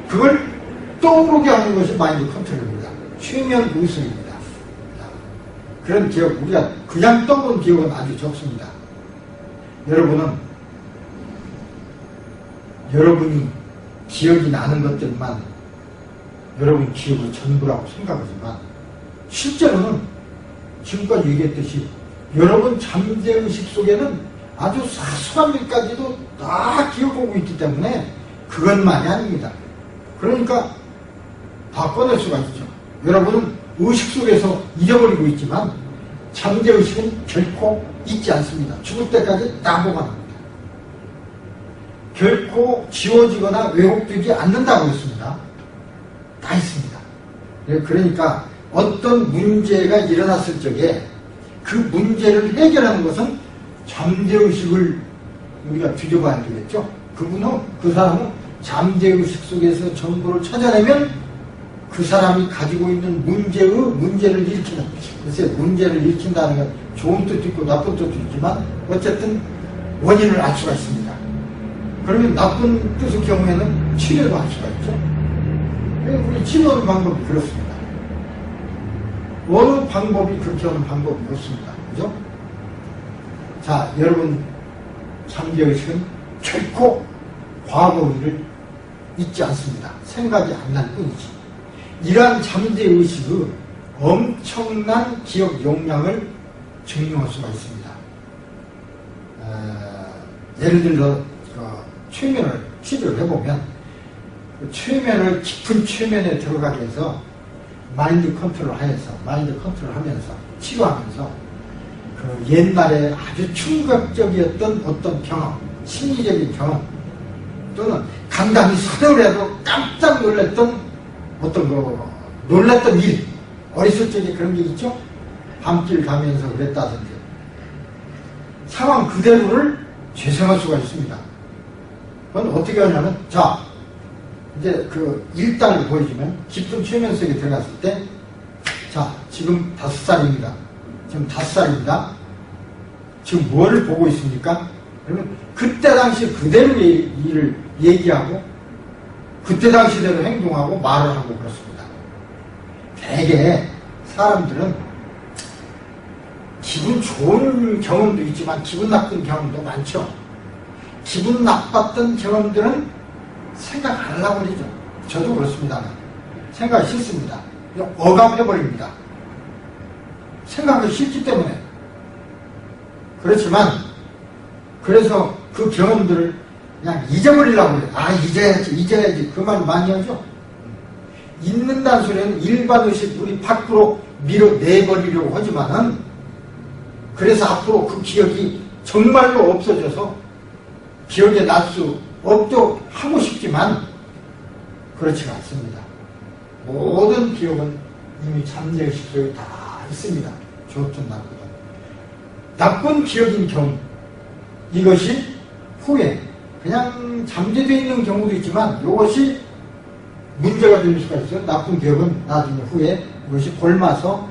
S1: 그걸 떠오르게 하는 것이 마인드 컨트롤입니다. 최면 의식입니다. 그런 기억, 우리가 그냥 떠오른 기억은 아주 적습니다. 여러분이 기억이 나는 것들만 여러분 기억의 전부라고 생각하지만 실제로는 지금까지 얘기했듯이 여러분 잠재의식 속에는 아주 사소한 일까지도 다 기억하고 있기 때문에 그것만이 아닙니다. 그러니까 다 꺼낼 수가 있죠. 여러분은 의식 속에서 잊어버리고 있지만 잠재의식은 결코 잊지 않습니다. 죽을 때까지 다 보관합니다. 결코 지워지거나 왜곡되지 않는다고 했습니다. 다 있습니다. 그러니까 어떤 문제가 일어났을 적에 그 문제를 해결하는 것은 잠재의식을 우리가 뒤져봐야 되겠죠. 그 사람은 잠재의식 속에서 정보를 찾아내면 그 사람이 가지고 있는 문제를 일으키는, 글쎄 문제를 일으킨다는 건 좋은 뜻도 있고 나쁜 뜻도 있지만 어쨌든 원인을 알 수가 있습니다. 그러면 나쁜 뜻의 경우에는 치료도 할 수가 있죠. 우리 치료하는 방법이 그렇습니다. 어느 방법이 그렇게 하는 방법이 없습니다. 그죠? 자, 여러분, 잠재의식은 결코 과거를 잊지 않습니다. 생각이 안 날 뿐이지. 이러한 잠재의식의 엄청난 기억 용량을 증명할 수가 있습니다. 예를 들어 최면을 치료를 해보면 그 최면을 깊은 최면에 들어가게 해서 마인드 컨트롤 하면서 치료하면서 그 옛날에 아주 충격적이었던 어떤 경험, 심리적인 경험 또는 간단히 서둘러도 깜짝 놀랐던 어떤 놀랐던 일, 어렸을 적에 그런 게 있죠? 밤길 가면서 그랬다든지 상황 그대로를 재생할 수가 있습니다. 그건 어떻게 하냐면, 자, 이제 그 1단을 보여주면 깊은 최면 속에 들어갔을 때, 자, 지금 5살입니다. 지금 5살입니다. 지금 뭘 보고 있습니까? 그러면 그때 당시 그대로 일을 얘기하고 그때 당시대로 행동하고 말을 하고 그렇습니다. 대개 사람들은 기분 좋은 경험도 있지만 기분 나쁜 경험도 많죠. 기분 나빴던 경험들은 생각 안 하려고 그러죠. 저도 그렇습니다만 생각이 싫습니다. 그냥 억압해버립니다. 생각이 싫기 때문에. 그렇지만 그래서 그 경험들을 그냥 잊어버리려고 해요. 아, 잊어야지. 그 말 많이 하죠. 잊는다는 소리는 일반의식 우리 밖으로 밀어내버리려고 하지만은 그래서 앞으로 그 기억이 정말로 없어져서 기억에 날 수 없도록 하고 싶지만 그렇지가 않습니다. 모든 기억은 이미 잠재의식 속에 다 있습니다. 좋든 나쁘든. 나쁜 기억인 경우, 이것이 후에 그냥 잠재되어 있는 경우도 있지만 이것이 문제가 될 수가 있어요. 나쁜 기억은 나중에 후에 이것이 골마서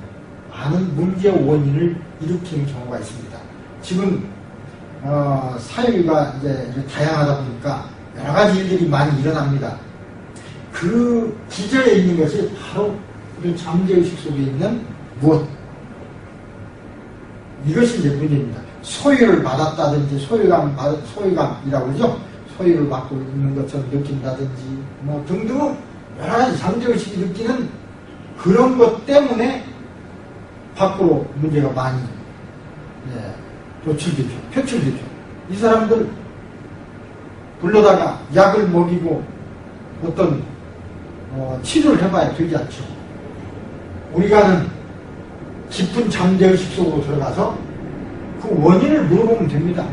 S1: 많은 문제의 원인을 일으키는 경우가 있습니다. 지금 사회가 이제 다양하다 보니까 여러 가지 일들이 많이 일어납니다. 그 기저에 있는 것이 바로 우리 잠재의식 속에 있는 무엇? 이것이 이제 문제입니다. 소유를 받았다든지 소유감이라고 그러죠. 소유를 받고 있는 것처럼 느낀다든지 뭐 등등 여러 가지 잠재의식이 느끼는 그런 것 때문에 밖으로 문제가 많이 노출되죠. 표출되죠. 이 사람들 불러다가 약을 먹이고 어떤 치료를 해봐야 되지 않죠. 우리가는 깊은 잠재의식 속으로 들어가서 그 원인을 물어보면 됩니다.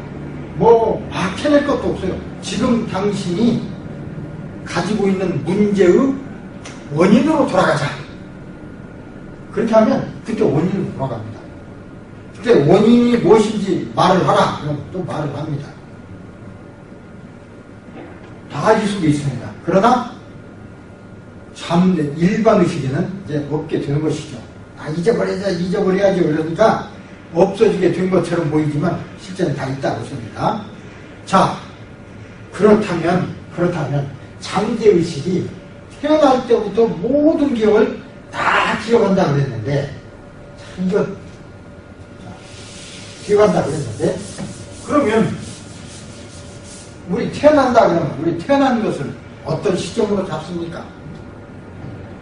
S1: 뭐 막혀낼 것도 없어요. 지금 당신이 가지고 있는 문제의 원인으로 돌아가자. 그렇게 하면 그때 원인으로 돌아갑니다. 그때 원인이 무엇인지 말을 하라. 그럼 또 말을 합니다. 다 이 속에 있습니다. 그러나 일반의식에는 이제 없게 되는 것이죠. 아, 잊어버려야지. 그러니까 없어지게 된 것처럼 보이지만 실제는 다 있다고 씁니다. 자, 그렇다면 잠재의식이 태어날 때부터 모든 기억을 다 기억한다 그랬는데 이거 기억한다 그랬는데 그러면 우리 태어난다 그러면 우리 태어난 것을 어떤 시점으로 잡습니까?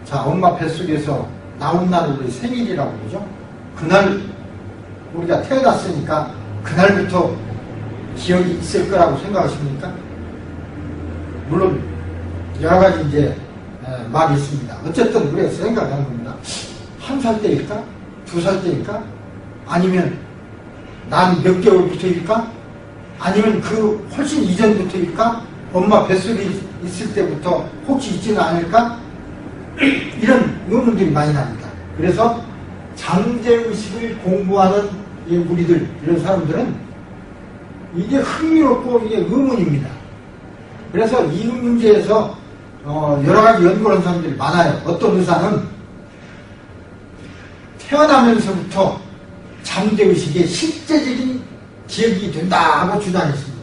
S1: 자, 엄마 뱃속에서 나온 날을 우리 생일이라고 그러죠. 그날 우리가 태어났으니까 그날부터 기억이 있을 거라고 생각하십니까? 물론 여러 가지 이제 말이 있습니다. 어쨌든 우리가 생각하는 겁니다. 1살 때일까? 2살 때일까? 아니면 난 몇 개월부터일까? 아니면 그 훨씬 이전부터일까? 엄마 뱃속에 있을 때부터 혹시 있지는 않을까? 이런 의문들이 많이 납니다. 그래서 잠재의식을 공부하는 우리들, 이런 사람들은 이게 흥미롭고 이게 의문입니다. 그래서 이 문제에서 여러 가지 연구를 하는 사람들이 많아요. 어떤 의사는 태어나면서부터 잠재의식의 실제적인 기억이 된다 하고 주장했습니다.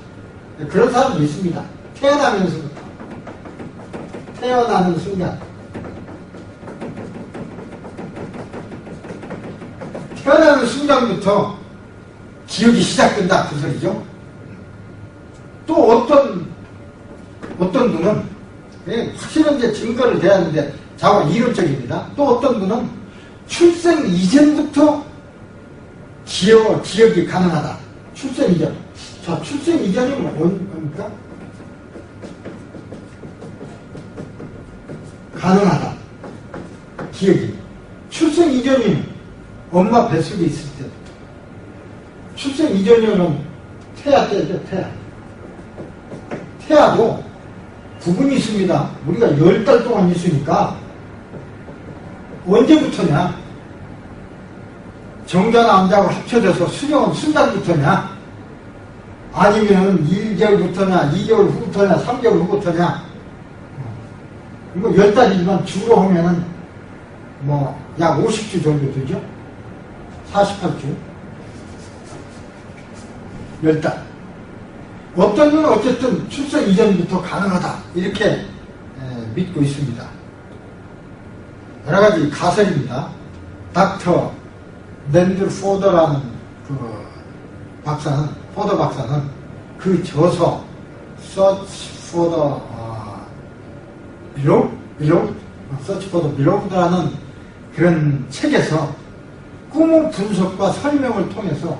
S1: 그런 사람도 있습니다. 태어나면서부터. 태어나는 순간. 태어나는 순간부터 기억이 시작된다 그 소리죠. 또 어떤 분은 확실한 이제 증거를 대야 하는데 자고 이론적입니다. 또 어떤 분은 출생 이전부터 기억이 가능하다. 출생 이전. 자, 출생 이전이 뭡니까? 가능하다. 기억이. 출생 이전이 엄마 뱃속에 있을 때. 출생 이전이면 태아 때죠, 태아. 태아도 부분이 있습니다. 우리가 10달 동안 있으니까 언제부터냐? 정자 남자하고 합쳐져서 수령은 순간부터냐? 아니면 1개월부터냐, 2개월 후부터냐, 3개월 후부터냐? 이거 10달이지만 주로 하면은 약 50주 정도 되죠? 48주. 10달. 어떤 건 어쨌든 출생 이전부터 가능하다. 이렇게 믿고 있습니다. 여러 가지 가설입니다. 닥터 랜드 포더라는 포더 박사는 그 저서 Search for the Search for the Beloved라는 그런 책에서 꿈의 분석과 설명을 통해서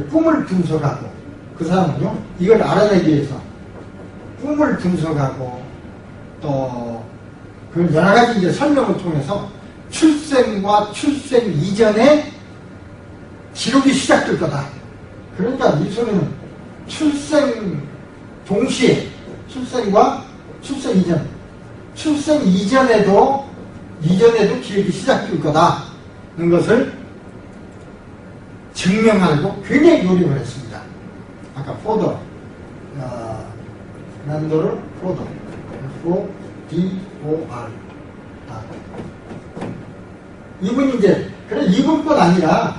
S1: 꿈을 분석하고 그 사람은요 이걸 알아내기 위해서 꿈을 분석하고 또 그 여러 가지 이제 설명을 통해서 출생과 출생 이전에 기록이 시작될 거다. 그러니까 이 소리는 출생 동시에 출생과 출생 이전, 출생 이전에도 기록이 시작될 거다는 것을 증명하려고 굉장히 노력을 했습니다. 아까 포더, 란도르 포더, F-O-D-O-R. 이분이 이제, 그래, 이분뿐 아니라,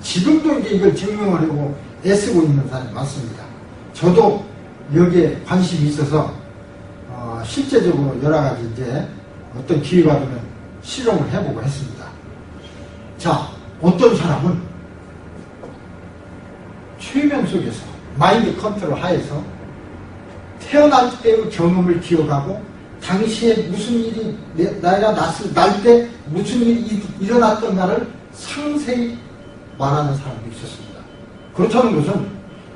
S1: 지금도 이제 이걸 증명하려고 애쓰고 있는 사람이 많습니다. 저도 여기에 관심이 있어서, 실제적으로 여러 가지 이제 어떤 기회가 되면 실험을 해보고 했습니다. 자, 어떤 사람은 최면 속에서, 마인드 컨트롤 하에서 태어날 때의 경험을 기억하고 당시에 무슨 일이 나이가 날 때 무슨 일이 일어났던가를 상세히 말하는 사람도 있었습니다. 그렇다는 것은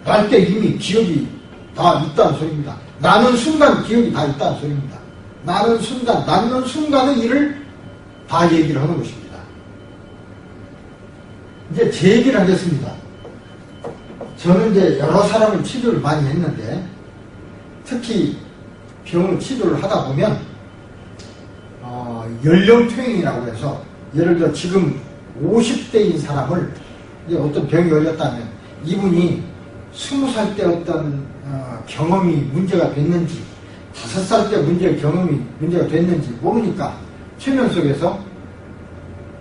S1: 날 때 이미 기억이 다 있다는 소리입니다. 나는 순간 기억이 다 있다는 소리입니다. 낳는 순간의 일을 다 얘기를 하는 것입니다. 이제 제 얘기를 하겠습니다. 저는 이제 여러 사람을 치료를 많이 했는데 특히 병을 치료를 하다 보면 연령퇴행이라고 해서 예를 들어 지금 50대인 사람을 이제 어떤 병이 걸렸다면 이분이 20살 때 어떤 경험이 문제가 됐는지 5살 때 경험이 문제가 됐는지 모르니까 최면 속에서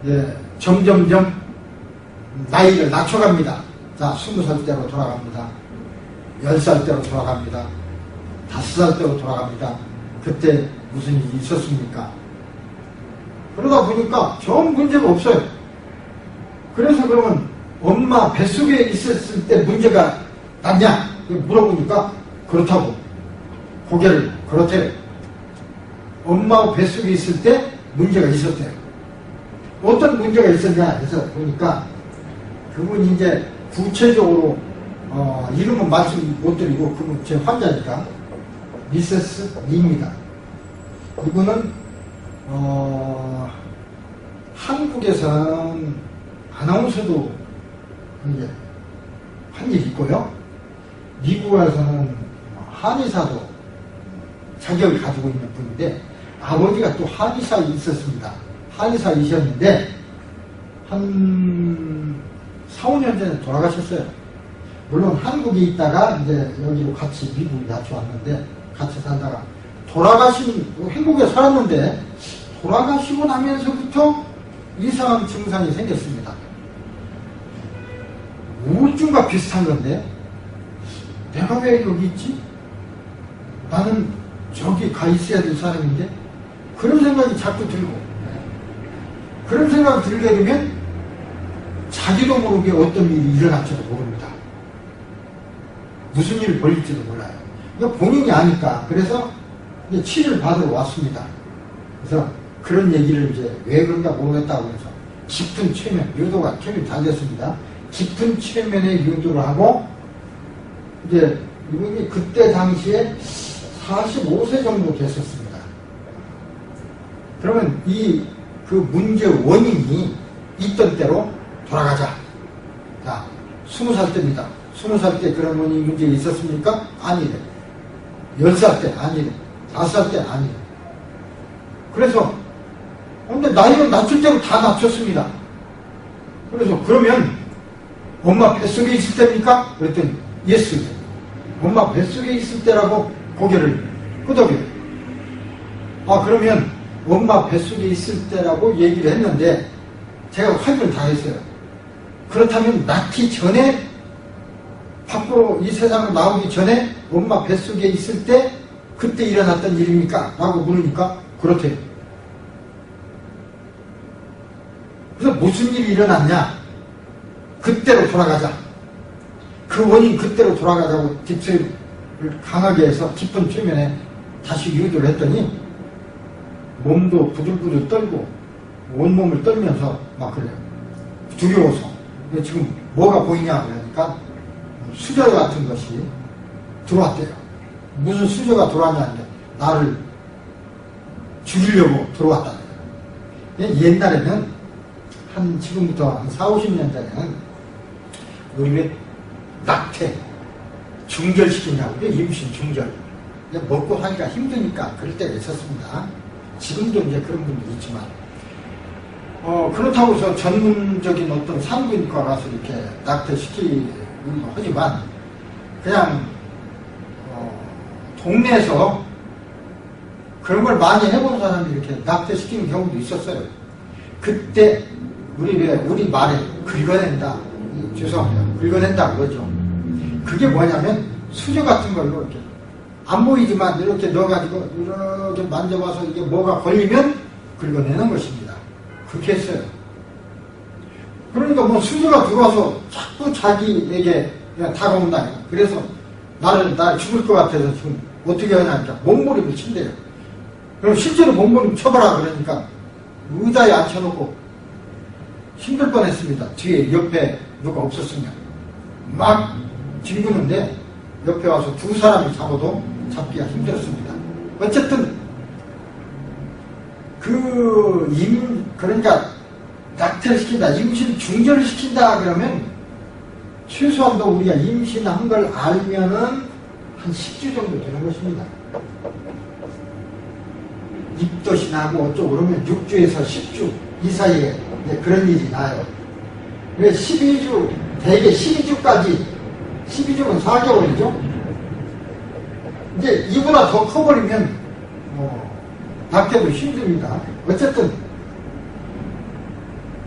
S1: 이제 점점점 나이를 낮춰갑니다. 자, 20살 때로 돌아갑니다. 10살 때로 돌아갑니다. 5살 때로 돌아갑니다. 그때 무슨 일이 있었습니까? 그러다 보니까 전 문제가 없어요. 그래서 그러면 엄마 뱃속에 있었을 때 문제가 났냐? 물어보니까 그렇다고 고개를 그렇대요. 엄마 뱃속에 있을 때 문제가 있었대요. 어떤 문제가 있었냐 해서 보니까 그분이 이제 구체적으로 이름은 말씀 못 드리고 그분 제 환자니까 미세스 리입니다. 이분은 한국에서는 아나운서도 이제 한 일이 있고요. 미국에서는 한의사도 자격을 가지고 있는 분인데 아버지가 또 한의사에 있었습니다. 한의사이셨는데 한 4, 5년 전에 돌아가셨어요. 물론 한국에 있다가 이제 여기로 같이 미국에 같이 왔는데 같이 살다가 한국에 살았는데 돌아가시고 나면서부터 이상한 증상이 생겼습니다. 우울증과 비슷한 건데 내가 왜 여기 있지? 나는 저기 가 있어야 될 사람인데 그런 생각이 자꾸 들고 그런 생각이 들게 되면 자기도 모르게 어떤 일이 일어날지도 모릅니다. 무슨 일이 벌릴지도 몰라요. 이거 본인이 아니까. 그래서 이제 치료를 받으러 왔습니다. 그래서 그런 얘기를 이제 왜 그런가 모르겠다고 해서 깊은 최면, 유도가 최면이 달렸습니다. 깊은 최면에 유도를 하고, 이제 이분이 그때 당시에 45세 정도 됐었습니다. 그러면 그 문제 원인이 있던 때로 돌아가자. 자, 20살 때입니다. 20살 때 그런 원인 문제가 있었습니까? 아니래. 10살 때 아니래. 5살 때 아니래. 그래서 근데 나이는 낮출 대로 다 낮췄습니다. 그래서 그러면 엄마 뱃속에 있을 때입니까? 그랬더니 예스. 엄마 뱃속에 있을 때라고 고개를 끄덕여요. 아, 그러면 엄마 뱃속에 있을 때라고 얘기를 했는데 제가 확인을 다 했어요. 그렇다면 낳기 전에, 밖으로 이 세상을 나오기 전에 엄마 뱃속에 있을 때 그때 일어났던 일입니까? 라고 물으니까 그렇대요. 그래서 무슨 일이 일어났냐? 그때로 돌아가자. 그 원인 그때로 돌아가자고 딥스를 강하게 해서 깊은 최면에 다시 유도를 했더니 몸도 부들부들 떨고 온몸을 떨면서 막 그래요. 두려워서. 지금 뭐가 보이냐 그러니까 수저 같은 것이 들어왔대요. 무슨 수저가 들어왔냐는데 나를 죽이려고 들어왔다. 옛날에는 지금부터 한 4, 50년 전에는 우리 왜 낙태 중절시키냐고, 임신 중절. 먹고 하기가 힘드니까 그럴 때가 있었습니다. 지금도 이제 그런 분들이 있지만, 그렇다고 해서 전문적인 어떤 산부인과 가서 이렇게 낙태시키기도 하지만, 그냥, 동네에서 그런 걸 많이 해본 사람이 이렇게 낙태시키는 경우도 있었어요. 그때, 우리 말에 긁어낸다. 죄송합니다. 긁어낸다 그러죠. 그게 뭐냐면, 수저 같은 걸로 이렇게, 안 보이지만 이렇게 넣어가지고, 이렇게 만져봐서 이게 뭐가 걸리면 긁어내는 것입니다. 그렇게 했어요. 그러니까 뭐 수저가 들어와서 자꾸 자기에게 그냥 다가온다. 그래서 나를 죽을 것 같아서 지금 어떻게 하냐니까 몸부림을 친대요. 그럼 실제로 몸부림 쳐봐라 그러니까 의자에 앉혀놓고 힘들 뻔했습니다. 뒤에 옆에 누가 없었으면 막 뒹구는데 옆에 와서 두 사람이 잡기가 힘들었습니다. 어쨌든 그러니까 낙태를 시킨다, 임신 중절을 시킨다 그러면 최소한도 우리가 임신한 걸 알면은 한 10주 정도 되는 것입니다. 입덧이 나고 어쩌고 그러면 6주에서 10주 이 사이에 그런 일이 나요. 왜 12주, 대개 12주까지, 12주는 4개월이죠? 이제 이보다 더 커버리면, 낙태도 힘듭니다. 어쨌든,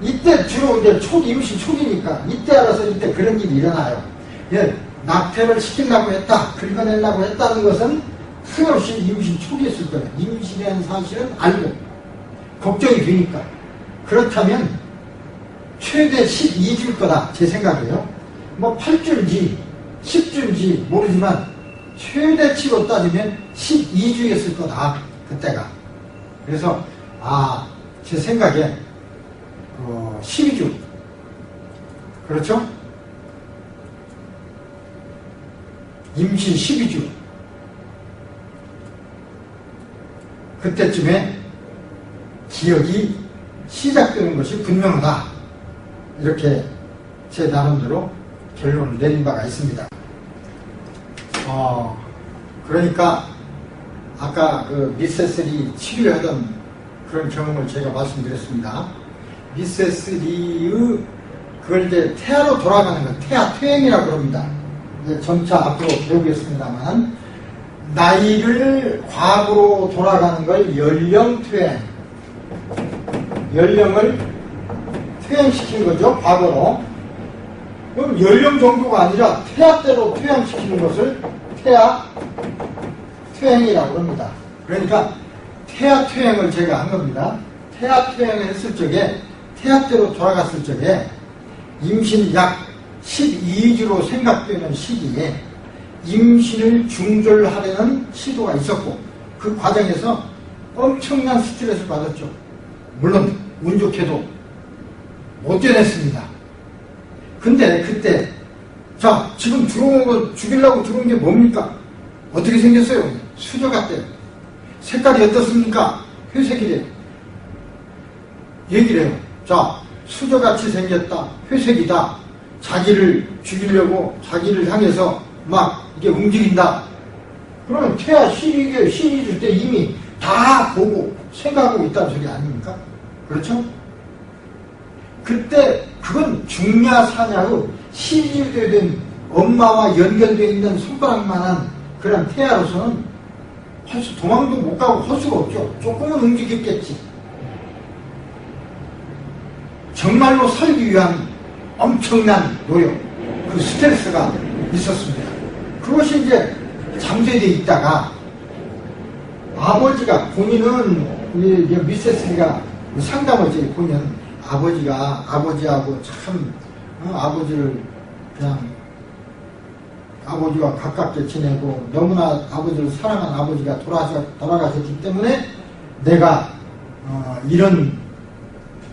S1: 이때 주로 이제 임신 초기니까, 이때 알아서 이때 그런 일이 일어나요. 예, 낙태를 시키려고 했다, 긁어내려고 했다는 것은 틀림없이 임신 초기였을 거예요. 임신이라는 사실은 알고, 걱정이 되니까. 그렇다면, 최대 12주일 거다, 제 생각이에요. 뭐 8주인지, 10주인지 모르지만, 최대치로 따지면 12주였을 거다, 그때가. 그래서, 제 생각에, 12주. 그렇죠? 임신 12주. 그때쯤에 기억이 시작되는 것이 분명하다. 이렇게 제 나름대로 결론을 내린 바가 있습니다. 그러니까 아까 그 미세스 리 치료하던 그런 경험을 제가 말씀드렸습니다. 미세스 리의 그걸 이제 태아로 돌아가는 것, 태아 퇴행이라고 그럽니다. 이제 점차 앞으로 배우겠습니다만, 나이를 과거로 돌아가는 걸 연령 퇴행, 연령을 퇴행시키는 거죠, 과거로. 그럼 연령 정도가 아니라 태아 때로 퇴행시키는 것을 태아 퇴행이라고 합니다. 그러니까 태아 퇴행을 제가 한 겁니다. 태아 퇴행을 했을 적에, 태아 때로 돌아갔을 적에 임신 약 12주로 생각되는 시기에 임신을 중절하려는 시도가 있었고 그 과정에서 엄청난 스트레스를 받았죠. 물론 운 좋게도 못 견뎠습니다. 근데 그때 자 지금 들어온 거 죽이려고 들어온 게 뭡니까? 어떻게 생겼어요? 수저 같대요. 색깔이 어떻습니까? 회색이래요. 얘기를 해요. 자 수저같이 생겼다. 회색이다. 자기를 죽이려고 자기를 향해서 막 이게 움직인다. 그러면 태아 신이 줄 때 이미 다 보고 생각하고 있다는 소리 아닙니까? 그렇죠? 그때 그건 중냐 사냐의 시질된 엄마와 연결되어 있는 손가락만한 그런 태아로서는 도망도 못 가고 할 수가 없죠. 조금은 움직였겠지. 정말로 살기 위한 엄청난 노력, 그 스트레스가 있었습니다. 그것이 이제 잠재되어 있다가 아버지가 본인은 미세스가 상담을 보면 아버지하고 참 아버지를 그냥 아버지와 가깝게 지내고 너무나 아버지를 사랑한 아버지가 돌아가셨기 때문에 내가 이런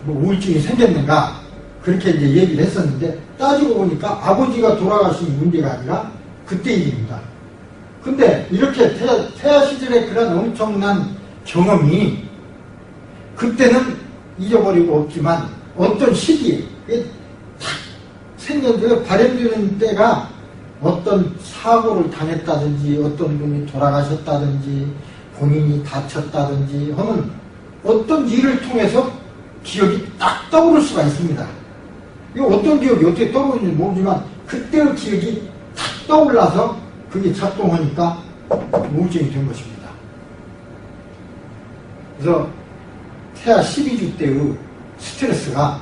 S1: 우울증이 생겼는가 그렇게 이제 얘기를 했었는데 따지고 보니까 아버지가 돌아가신 문제가 아니라 그때 일입니다. 근데 이렇게 태아 시절에 그런 엄청난 경험이 그때는 잊어버리고 없지만 어떤 시기에 탁 생겨서 발현되는 때가 어떤 사고를 당했다든지 어떤 분이 돌아가셨다든지 본인이 다쳤다든지 하는 어떤 일을 통해서 기억이 딱 떠오를 수가 있습니다. 이거 어떤 기억이 어떻게 떠오르는지 모르지만 그때의 기억이 탁 떠올라서 그게 작동하니까 우울증이 된 것입니다. 그래서 태아 12주 때의 스트레스가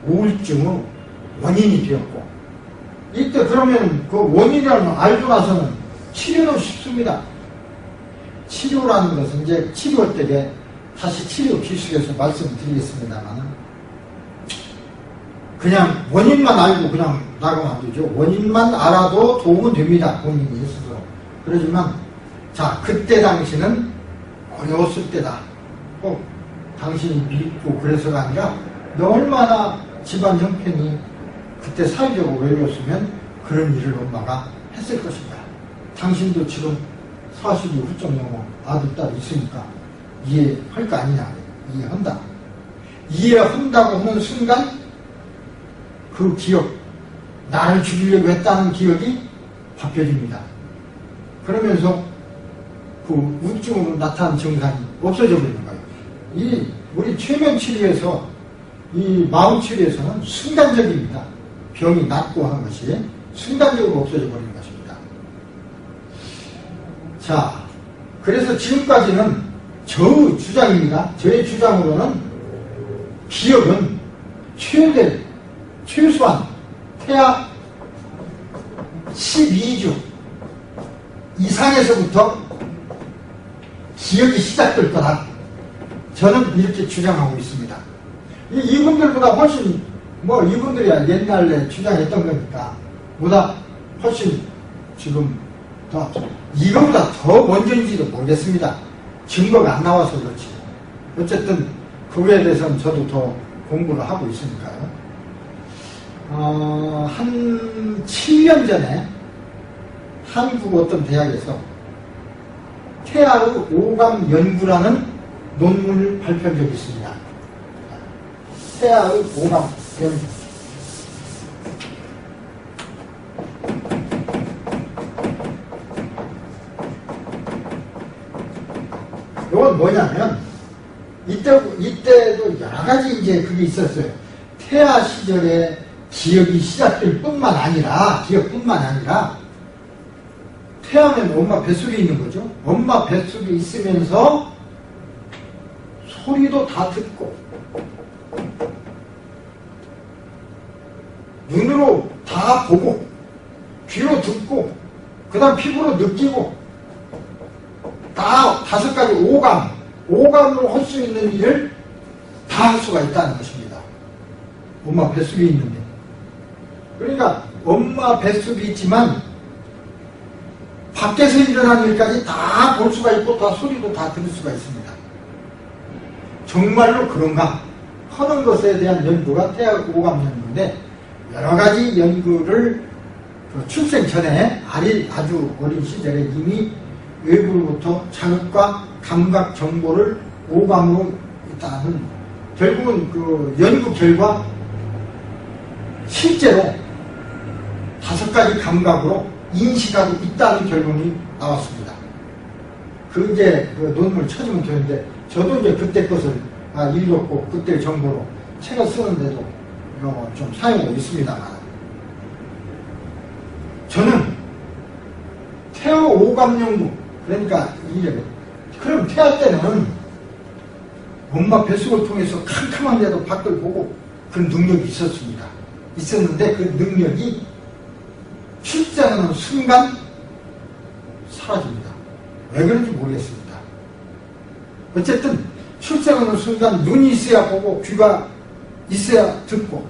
S1: 우울증의 원인이 되었고 이때 그러면 그 원인이라는 걸 알고 나서는 치료는 쉽습니다. 치료라는 것은 이제 치료할 때에 다시 치료 기술에서 말씀드리겠습니다만 그냥 원인만 알고 그냥 나가면 안 되죠. 원인만 알아도 도움은 됩니다. 본인이 스스로. 그러지만 자 그때 당시는 어려웠을 때다. 꼭 당신이 믿고 그래서가 아니라 너 얼마나 집안 형편이 그때 사회적으로 외로웠으면 그런 일을 엄마가 했을 것인가. 당신도 지금 40이 훌쩍 넘어 아들, 딸 있으니까 이해할 거 아니냐. 이해한다. 이해한다고 하는 순간 그 기억, 나를 죽이려고 했다는 기억이 바뀌어집니다. 그러면서 그 우울증으로 나타난 증상이 없어져 버리는 거예요. 이 우리 최면 치료에서 이 마음 치료에서는 순간적입니다. 병이 낫고 하는 것이 순간적으로 없어져 버리는 것입니다. 자, 그래서 지금까지는 저의 주장입니다. 저의 주장으로는 기억은 최소한 태아 12주 이상에서부터 기억이 시작될 거다. 저는 이렇게 주장하고 있습니다. 이분들보다 훨씬 이분들이야 옛날에 주장했던 거니까 보다 훨씬 지금 이거보다 더 먼저인지도 모르겠습니다. 증거가 안 나와서 그렇지. 어쨌든 그거에 대해서는 저도 더 공부를 하고 있으니까요. 한 7년 전에 한국 어떤 대학에서 태아의 오감 연구라는 논문을 발표한 적이 있습니다. 태아의 오감 연구. 이건 뭐냐면 이때도 여러 가지 이제 그게 있었어요. 태아 시절에 기억이 시작될 뿐만 아니라 태아는 엄마 뱃속에 있는 거죠. 엄마 뱃속에 있으면서 소리도 다 듣고 눈으로 다 보고 귀로 듣고 그 다음 피부로 느끼고 다 5가지 오감으로 할 수 있는 일을 다 할 수가 있다는 것입니다. 엄마 뱃속에 있는데. 그러니까 엄마 뱃속에 있지만 밖에서 일어나는 일까지 다 볼 수가 있고 다 소리도 다 들을 수가 있습니다. 정말로 그런가 하는 것에 대한 연구가 태아 오감 연구인데, 여러 가지 연구를 출생 전에 아주 어린 시절에 이미 외부로부터 자극과 감각 정보를 오감으로 있다는, 결국은 그 연구 결과 실제로 5가지 감각으로 인식하고 있다는 결론이 나왔습니다. 그 이제 그 논문을 찾으면 되는데, 저도 이제 그때 것을 읽었고 그때 정보로 책을 쓰는데도 좀 사용하고 있습니다만, 저는 태아 오감 연구, 그러니까 이제 그럼 태아 때는 엄마 뱃속을 통해서 캄캄한데도 밖을 보고 그 능력이 있었는데 그 능력이 출생하는 순간 사라집니다. 왜 그런지 모르겠습니다. 어쨌든 출생하는 순간 눈이 있어야 보고 귀가 있어야 듣고,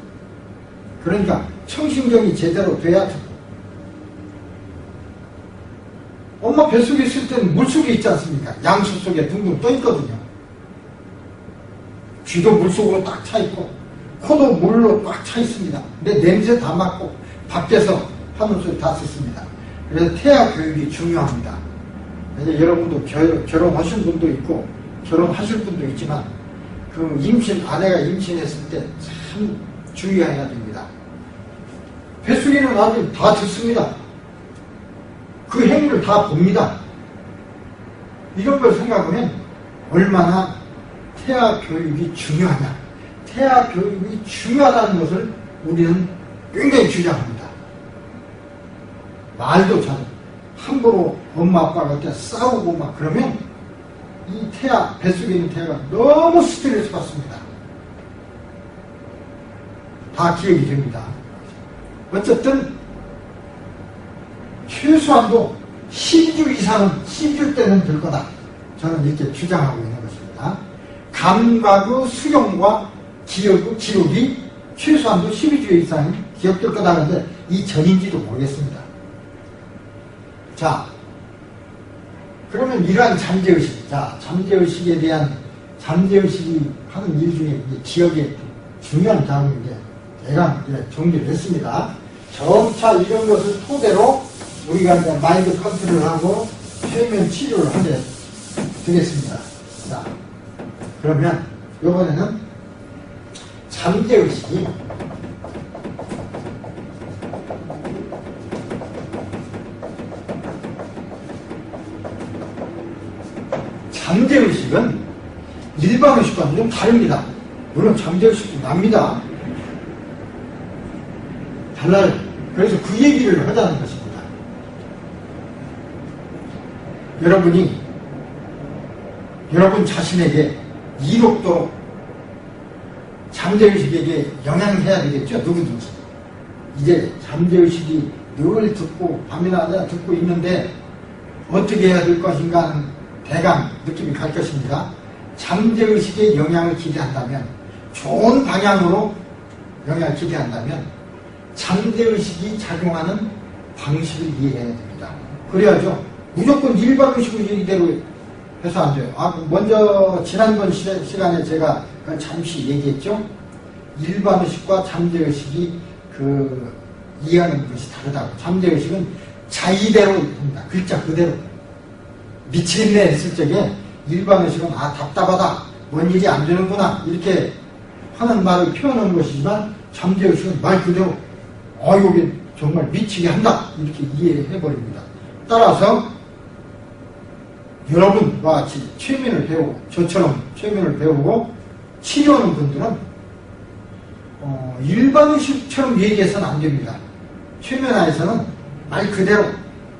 S1: 그러니까 청신경이 제대로 돼야 듣고, 엄마 뱃속에 있을 때는 물속에 있지 않습니까? 양수 속에 둥둥 떠 있거든요. 귀도 물속으로 딱 차 있고 코도 물로 꽉 차 있습니다. 근데 냄새 다 맡고 밖에서 하는 소리 다 듣습니다. 그래서 태아 교육이 중요합니다. 이제 여러분도 결혼하신 분도 있고 결혼하실 분도 있지만, 그 아내가 임신했을 때 참 주의해야 됩니다. 뱃속에는 아주 다 듣습니다. 그 행위를 다 봅니다. 이런 걸 생각하면 얼마나 태아 교육이 중요하냐, 태아 교육이 중요하다는 것을 우리는 굉장히 주장합니다. 말도 잘 함부로 엄마 아빠가 때 싸우고 막 그러면 이 뱃속에 있는 태아가 너무 스트레스 받습니다. 다 기억이 됩니다. 어쨌든 최소한도 12주 이상은 12주 때는 될 거다, 저는 이렇게 주장하고 있는 것입니다. 감각의 수용과 기록이 최소한도 12주 이상 기억될 거다 하는데 이 전인지도 모르겠습니다. 자, 그러면 이러한 잠재의식, 잠재의식에 대한, 잠재의식이 하는 일 중에 기억의 중요한 자원인데 대강 정리를 했습니다. 점차 이런 것을 토대로 우리가 이제 마인드 컨트롤을 하고 최면 치료를 하게 되겠습니다. 자, 그러면 이번에는 잠재의식이 잠재의식은 일반의식과는 좀 다릅니다. 물론 잠재의식도 납니다. 달라요. 그래서 그 얘기를 하자는 것입니다. 여러분 자신에게 이롭도록 잠재의식에게 영향해야 되겠죠, 누구든지. 이제 잠재의식이 늘 듣고 밤이나 낮에 듣고 있는데 어떻게 해야 될 것인가 하는 대강 느낌이 갈 것입니다. 잠재의식에 영향을 기대한다면, 좋은 방향으로 영향을 기대한다면 잠재의식이 작용하는 방식을 이해해야 됩니다. 그래야죠. 무조건 일반의식을 이대로 해서 안 돼요. 먼저 지난번 시간에 제가 잠시 얘기했죠. 일반의식과 잠재의식이 이해하는 것이 다르다고. 잠재의식은 자의대로 입니다. 글자 그대로. 미치겠네 했을 적에 일반의식은 답답하다, 뭔 일이 안 되는구나, 이렇게 하는 말을 표현하는 것이지만, 잠재의식은 말 그대로 여기 정말 미치게 한다, 이렇게 이해해버립니다. 따라서 여러분과 같이 최면을 배우고, 저처럼 최면을 배우고 치료하는 분들은 일반의식처럼 얘기해서는 안 됩니다. 최면하에서는 말 그대로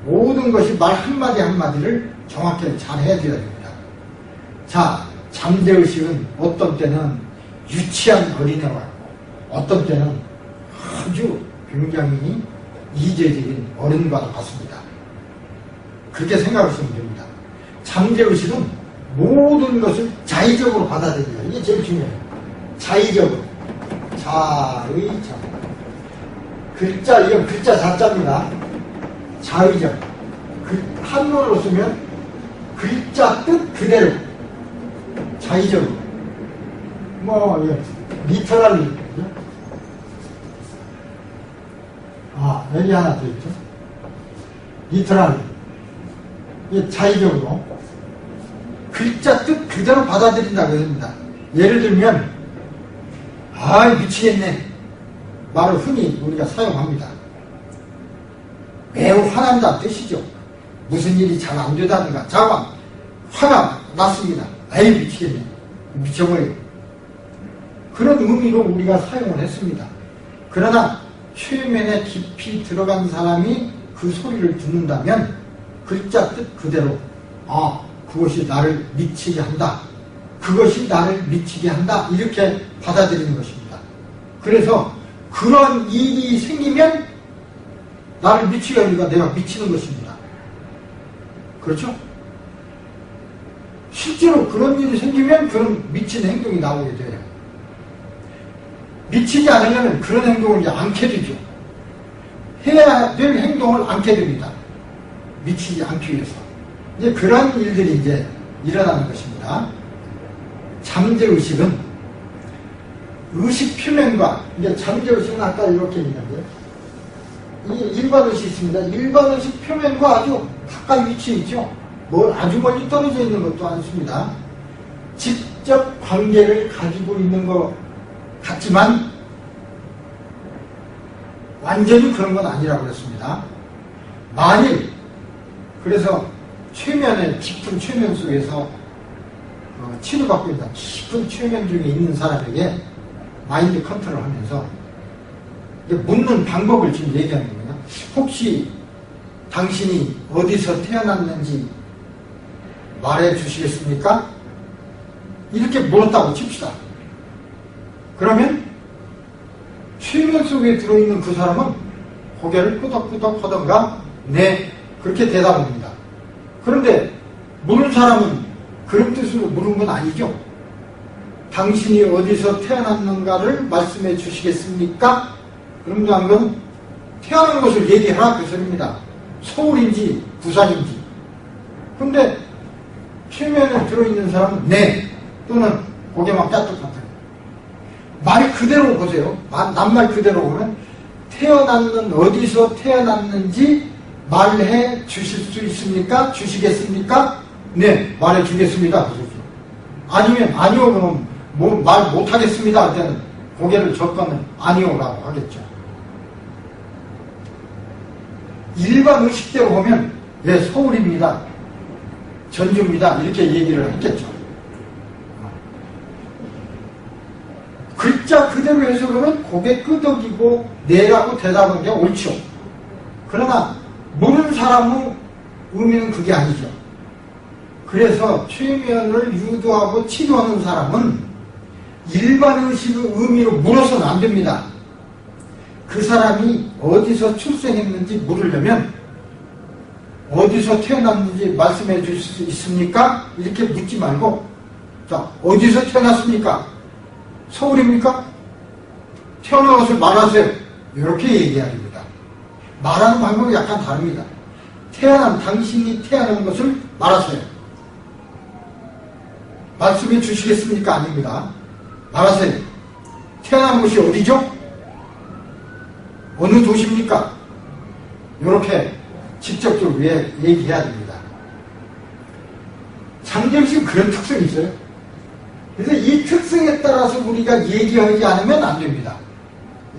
S1: 모든 것이 말 한마디 한마디를 정확하게 잘 해드려야 됩니다. 자, 잠재의식은 어떤 때는 유치한 어린애와 같고, 어떤 때는 아주 굉장히 이제적인 어른과도 같습니다. 그렇게 생각하시면 됩니다. 잠재의식은 모든 것을 자의적으로 받아들여요. 이게 제일 중요해요. 자의적으로. 자의적. 이건 글자 자자입니다. 자의적. 한문으로 쓰면 글자 뜻 그대로 자의적으로 리터럴리 여기 하나 더 있죠. 리터럴리 자의적으로 글자 뜻 그대로 받아들인다고 했습니다. 예를 들면 미치겠네 말을 흔히 우리가 사용합니다. 매우 화난다는 뜻이죠. 무슨 일이 잘 안 되다든가 화가 났습니다. 미치겠네 미쳐버려 그런 의미로 우리가 사용을 했습니다. 그러나 최면에 깊이 들어간 사람이 그 소리를 듣는다면 글자 뜻 그대로 그것이 나를 미치게 한다. 그것이 나를 미치게 한다. 이렇게 받아들이는 것입니다. 그래서 그런 일이 생기면 나를 미치게 하니까 내가 미치는 것입니다. 그렇죠? 실제로 그런 일이 생기면 그런 미친 행동이 나오게 돼요. 미치지 않으려면 그런 행동을 이제 않게 되죠. 해야 될 행동을 않게 됩니다. 미치지 않기 위해서. 이제 그런 일들이 이제 일어나는 것입니다. 잠재의식은 의식 표면과, 이제 잠재의식은 아까 이렇게 있는데, 이 일반의식이 있습니다. 일반의식 표면과 아주 가까이 위치해 있죠. 아주 멀리 떨어져 있는 것도 아니습니다. 직접 관계를 가지고 있는 것 같지만, 완전히 그런 건 아니라고 그랬습니다. 만일, 그래서 최면의 깊은 최면 속에서 치료받고 있는 깊은 최면 중에 있는 사람에게 마인드 컨트롤 하면서 묻는 방법을 지금 얘기하는 겁니다. 혹시 당신이 어디서 태어났는지 말해 주시겠습니까? 이렇게 물었다고 칩시다. 그러면 최면 속에 들어있는 그 사람은 고개를 끄덕끄덕 하던가 네 그렇게 대답합니다. 그런데 물은 사람은 그런 뜻으로 물은 건 아니죠. 당신이 어디서 태어났는가를 말씀해 주시겠습니까? 그런 건 태어난 것을 얘기하라 그 소리입니다. 서울인지 부산인지. 근데 최면에 들어있는 사람은 네 또는 고개만 까딱까딱. 말 그대로 보세요. 낱말 그대로 보면 어디서 태어났는지 말해 주실 수 있습니까? 주시겠습니까? 네, 말해 주겠습니다. 아니면 아니요 그러면 말 못하겠습니다 할 때는 고개를 젓거면 아니요라고 하겠죠. 일반 의식대로 보면 서울입니다. 전주입니다. 이렇게 얘기를 했겠죠. 글자 그대로 해석하면 고개 끄덕이고 네라고 대답하는 게 옳죠. 그러나 모르는 사람의 의미는 그게 아니죠. 그래서 최면을 유도하고 치료하는 사람은 일반 의식의 의미로 물어서는 안 됩니다. 그 사람이 어디서 출생했는지 물으려면 어디서 태어났는지 말씀해 주실 수 있습니까? 이렇게 묻지 말고 자 어디서 태어났습니까? 서울입니까? 태어난 것을 말하세요. 이렇게 얘기해야 됩니다. 말하는 방법이 약간 다릅니다. 당신이 태어난 것을 말하세요. 말씀해 주시겠습니까? 아닙니다. 말하세요. 태어난 곳이 어디죠? 어느 도시입니까? 이렇게 직접적으로 얘기해야 됩니다. 잠재의식은 그런 특성이 있어요. 그래서 이 특성에 따라서 우리가 얘기하지 않으면 안 됩니다.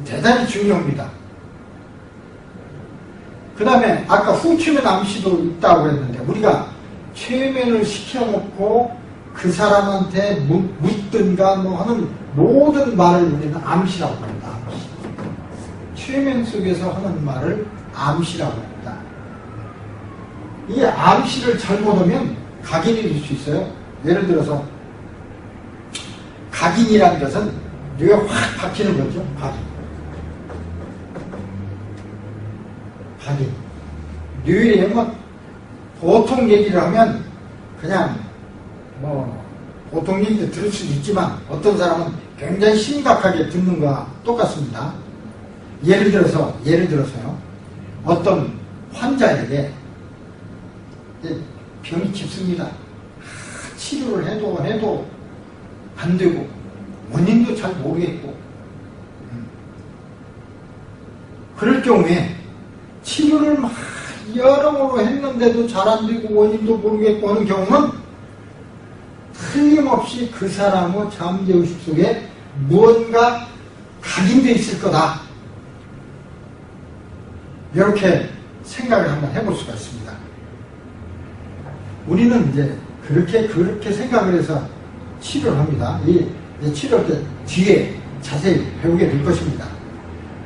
S1: 대단히 중요합니다. 그 다음에 아까 후추면 암시도 있다고 했는데 우리가 최면을 시켜놓고 그 사람한테 묻든가 하는 모든 말을 우리는 암시라고 합니다. 암시. 최면 속에서 하는 말을 암시라고 합니다. 이 암시를 잘못하면 각인이 될 수 있어요. 예를 들어서 각인이라는 것은 뇌에 확 박히는 거죠. 각인. 뇌에 보통 얘기를 하면 그냥 보통 얘기도 들을 수도 있지만 어떤 사람은 굉장히 심각하게 듣는 거와 똑같습니다. 예를 들어서요. 어떤 환자에게 병이 깊습니다. 치료를 해도 안 되고 원인도 잘 모르겠고 그럴 경우에 치료를 막 여러모로 했는데도 잘 안 되고 원인도 모르겠고 하는 경우는 틀림없이 그 사람의 잠재의식 속에 무언가 각인되어 있을 거다. 이렇게 생각을 한번 해볼 수가 있습니다. 우리는 이제 그렇게 생각을 해서 치료를 합니다. 이 치료 때 뒤에 자세히 배우게 될 것입니다.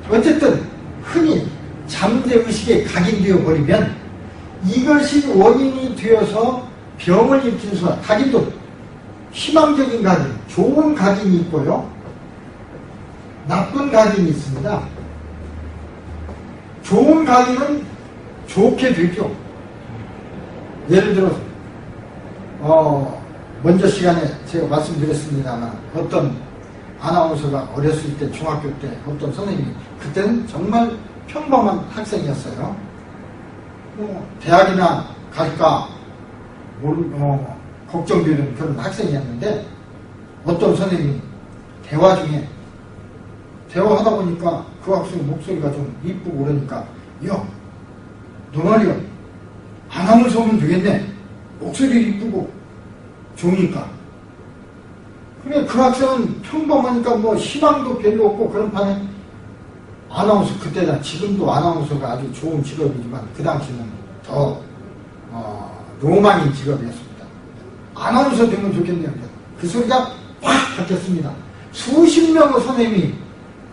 S1: 어쨌든 흔히 잠재의식에 각인되어 버리면 이것이 원인이 되어서 병을 일으키는 순간 각인도 희망적인 각인, 좋은 각인이 있고요. 나쁜 각인이 있습니다. 좋은 각인은 좋게 되죠. 예를 들어서 먼저 시간에 제가 말씀드렸습니다만 어떤 아나운서가 어렸을 때 중학교 때 어떤 선생님이 그때는 정말 평범한 학생이었어요. 대학이나 갈까 걱정되는 그런 학생이었는데 어떤 선생님이 대화하다 보니까 그 학생 목소리가 좀 이쁘고 그러니까 야, 너 말이야 아나운서면 되겠네. 목소리 이쁘고 좋으니까. 그래 그 학생은 평범하니까 뭐 희망도 별로 없고 그런 판에 아나운서 그때나 지금도 아나운서가 아주 좋은 직업이지만 그 당시는 더 로망인 직업이었습니다. 아나운서 되면 좋겠네요. 그 소리가 확 바뀌었습니다. 수십 명의 선생님이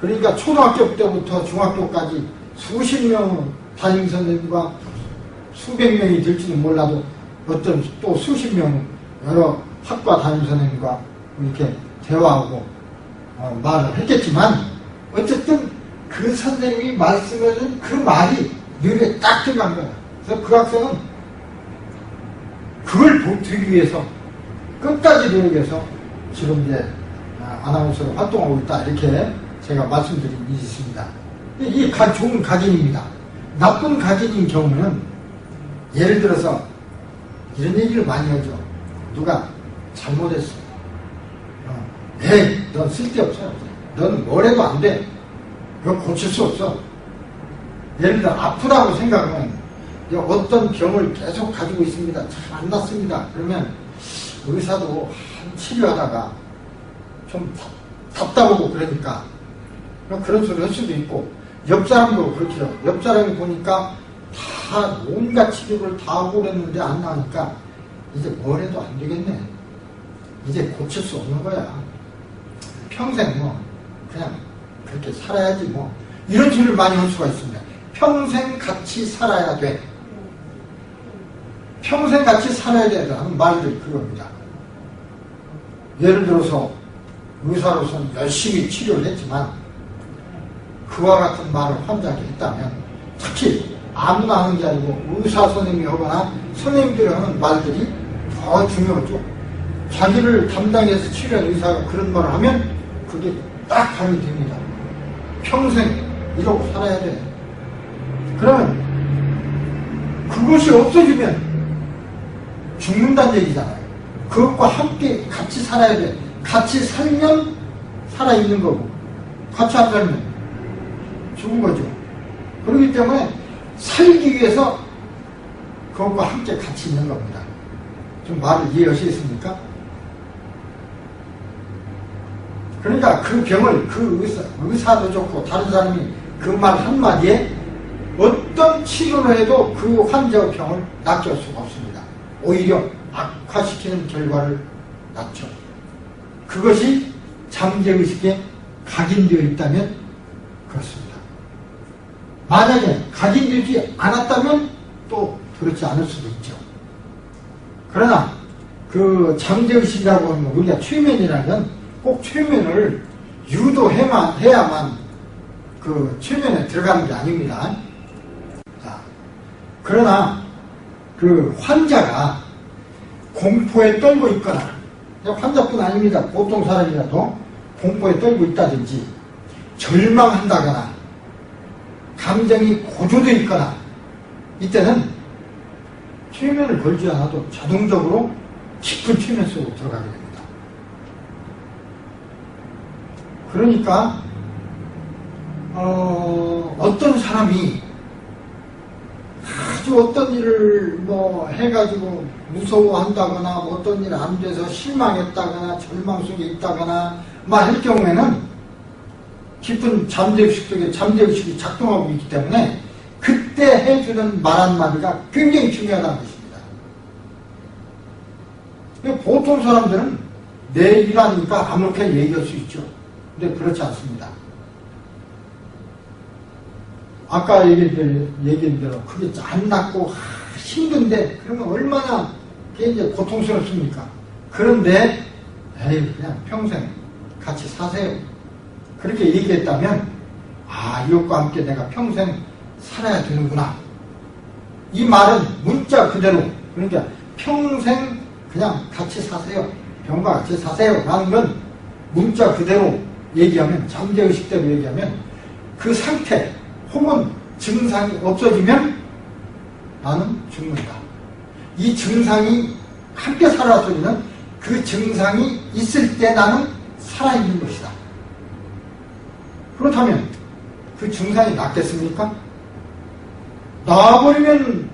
S1: 그러니까 초등학교 때부터 중학교까지 수십 명의 담임 선생님과 수백 명이 될지는 몰라도 어떤 또 수십 명 여러 학과 담임 선생님과 이렇게 대화하고 말을 했겠지만 어쨌든 그 선생님이 말씀해준 그 말이 뇌에 딱 들어간 거야. 그래서 그 학생은 그걸 보기 위해서 끝까지 노력해서 지금 이제 아나운서로 활동하고 있다. 이렇게 제가 말씀드린 일이 있습니다. 이게 좋은 각인입니다. 나쁜 각인인 경우는 예를 들어서 이런 얘기를 많이 하죠. 누가 잘못했어. 에이, 넌 쓸데없어. 넌 뭘 해도 안 돼. 그거 고칠 수 없어. 예를 들어 아프다고 생각하면 어떤 병을 계속 가지고 있습니다. 잘 안 낫습니다. 그러면 의사도 치료하다가 좀 답답하고 그러니까 그런 소리 할 수도 있고 옆 사람도 그렇죠. 옆 사람이 보니까 다 온갖 치료를 다 하고 그랬는데 안 나으니까 이제 뭘 해도 안 되겠네. 이제 고칠 수 없는 거야. 평생 뭐 그냥 그렇게 살아야지 뭐 이런 소리를 많이 할 수가 있습니다. 평생 같이 살아야 돼. 평생 같이 살아야 된다는 말들이 그겁니다. 예를 들어서 의사로서는 열심히 치료를 했지만 그와 같은 말을 환자에게 했다면 특히 아무나 하는 게 아니고 의사 선생님이 하거나 선생님들이 하는 말들이 더 중요하죠. 자기를 담당해서 치료한 의사가 그런 말을 하면 그게 딱 감이 됩니다. 평생 이러고 살아야 돼. 그러면 그것이 없어지면 죽는다는 얘기잖아요. 그것과 함께 같이 살아야 돼. 같이 살면 살아있는 거고 같이 안 살면 죽은 거죠. 그렇기 때문에 살기 위해서 그것과 함께 같이 있는 겁니다. 좀 말을 이해하시겠습니까? 그러니까 그 병을 그 의사도 좋고 다른 사람이 그 말 한마디에 어떤 치료를 해도 그 환자의 병을 낫게 할 수가 없습니다. 오히려 악화시키는 결과를 낳죠. 그것이 잠재의식에 각인되어 있다면 그렇습니다. 만약에 각인되지 않았다면 또 그렇지 않을 수도 있죠. 그러나 그 잠재의식이라고 하는 우리가 최면이라는 건 꼭 최면을 유도해야만 그 최면에 들어가는 게 아닙니다. 자, 그러나 그 환자가 공포에 떨고 있거나 환자뿐 아닙니다. 보통 사람이라도 공포에 떨고 있다든지 절망한다거나 감정이 고조되어 있거나 이때는 최면을 걸지 않아도 자동적으로 깊은 최면 속으로 들어가게 됩니다. 그러니까 어떤 사람이 아주 어떤 일을 뭐 해가지고 무서워한다거나 뭐 어떤 일 안 돼서 실망했다거나 절망 속에 있다거나 막 할 경우에는 깊은 잠재의식 속에 잠재의식이 작동하고 있기 때문에 그때 해주는 말 한마디가 굉장히 중요하다는 것입니다. 보통 사람들은 내 일하니까 아무렇게 얘기할 수 있죠. 근데 그렇지 않습니다. 아까 얘기한 대로 그게 안 낫고 힘든데 그러면 얼마나 그게 이제 고통스럽습니까? 그런데 에이 그냥 평생 같이 사세요. 그렇게 얘기했다면 이것과 함께 내가 평생 살아야 되는구나. 이 말은 문자 그대로 그러니까 평생 그냥 같이 사세요. 병과 같이 사세요. 라는 건 문자 그대로 얘기하면 잠재의식대로 얘기하면 그 상태 혹은 증상이 없어지면 나는 죽는다. 이 증상이 함께 살아서는 그 증상이 있을 때 나는 살아있는 것이다. 그렇다면 그 증상이 낫겠습니까? 나와버리면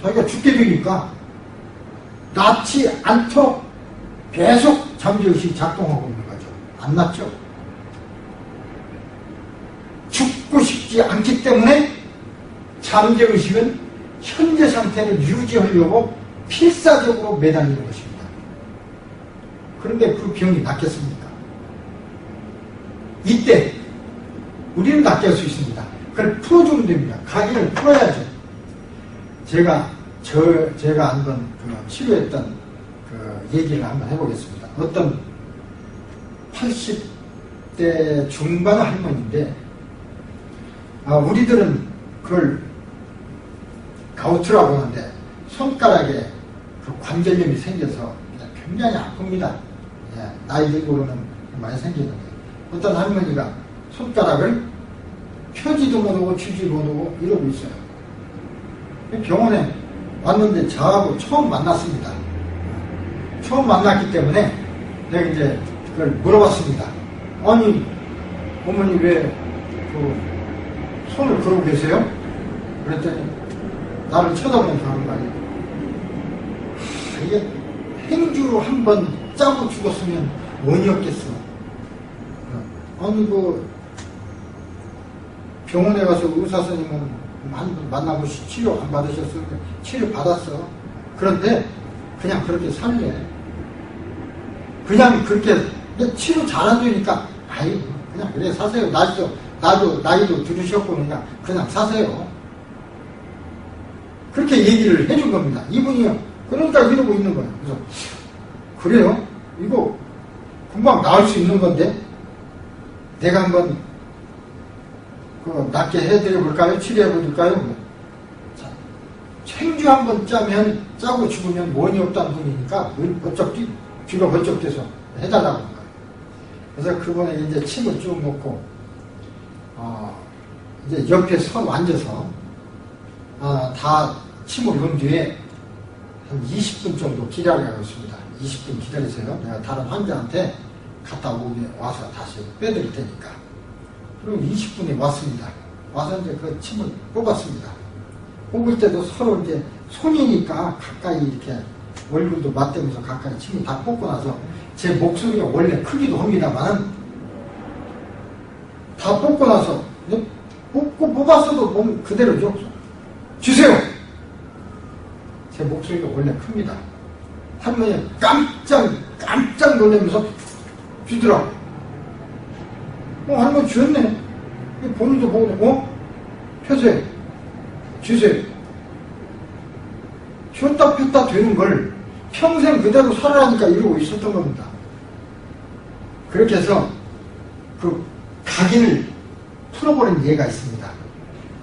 S1: 자기가 죽게 되니까 낫지 않도록 계속 잠재의식이 작동하고 있는 거죠. 안 낫죠? 죽고 싶지 않기 때문에 잠재의식은 현재 상태를 유지하려고 필사적으로 매달리는 것입니다. 그런데 그 병이 낫겠습니까? 이때 우리는 낫게 할 수 있습니다. 그걸 풀어주면 됩니다. 각인을 풀어야죠. 제가 한번 치료했던 그 얘기를 한번 해보겠습니다. 어떤 80대 중반 할머니인데 우리들은 그걸 가우트라고 하는데 손가락에 그 관절염이 생겨서 굉장히 아픕니다. 나이 들고는 많이 생기는데 어떤 할머니가 손가락을 펴지도 못하고 쥐지도 못하고 이러고 있어요. 병원에 왔는데 저하고 처음 만났습니다. 처음 만났기 때문에 내가 이제 그걸 물어봤습니다. 아니 어머니 왜 그 손을 그러고 계세요? 그랬더니 나를 쳐다보면서 하는 말이에요. 이게 행주 한번 짜고 죽었으면 원이었겠어. 아니 병원에 가서 의사 선생님은 만나고 치료 안 받으셨어? 치료 받았어. 그런데 그냥 그렇게 살래. 그냥 그렇게 치료 잘 안 되니까 그냥 그래 사세요. 나도 나이도 들으셨고 그냥 사세요. 그렇게 얘기를 해준 겁니다. 이분이요. 그러니까 이러고 있는 거예요. 그래서 그래요? 이거 금방 나을 수 있는 건데 내가 한번 낫게 해드려볼까요? 치료해볼까요? 생주 한번 짜고 죽으면 원이 없다는 분이니까 어차피 귀가 벌쩍 돼서 해달라고 한 거예요. 그래서 그분에 이제 침을 쭉 놓고 이제 옆에 앉아서 다 침을 놓은 뒤에 한 20분 정도 기다리라고 했습니다. 20분 기다리세요. 내가 다른 환자한테 갔다 오게 와서 다시 빼드릴 테니까. 그리고 20분이 왔습니다. 와서 이제 그 침을 뽑았습니다. 뽑을 때도 서로 이제 손이니까 가까이 이렇게 얼굴도 맞대면서 가까이 침을 다 뽑고 나서 제 목소리가 원래 크기도 합니다만 다 뽑고 나서 뽑았어도 몸 그대로죠. 주세요! 제 목소리가 원래 큽니다. 할머니 깜짝 놀라면서 주더라고. 할머니 주셨네. 본인도 보고, 펴세요. 주세요. 줬다 폈다 되는 걸 평생 그대로 살아라니까 이러고 있었던 겁니다. 그렇게 해서 그 각인을 풀어버린 예가 있습니다.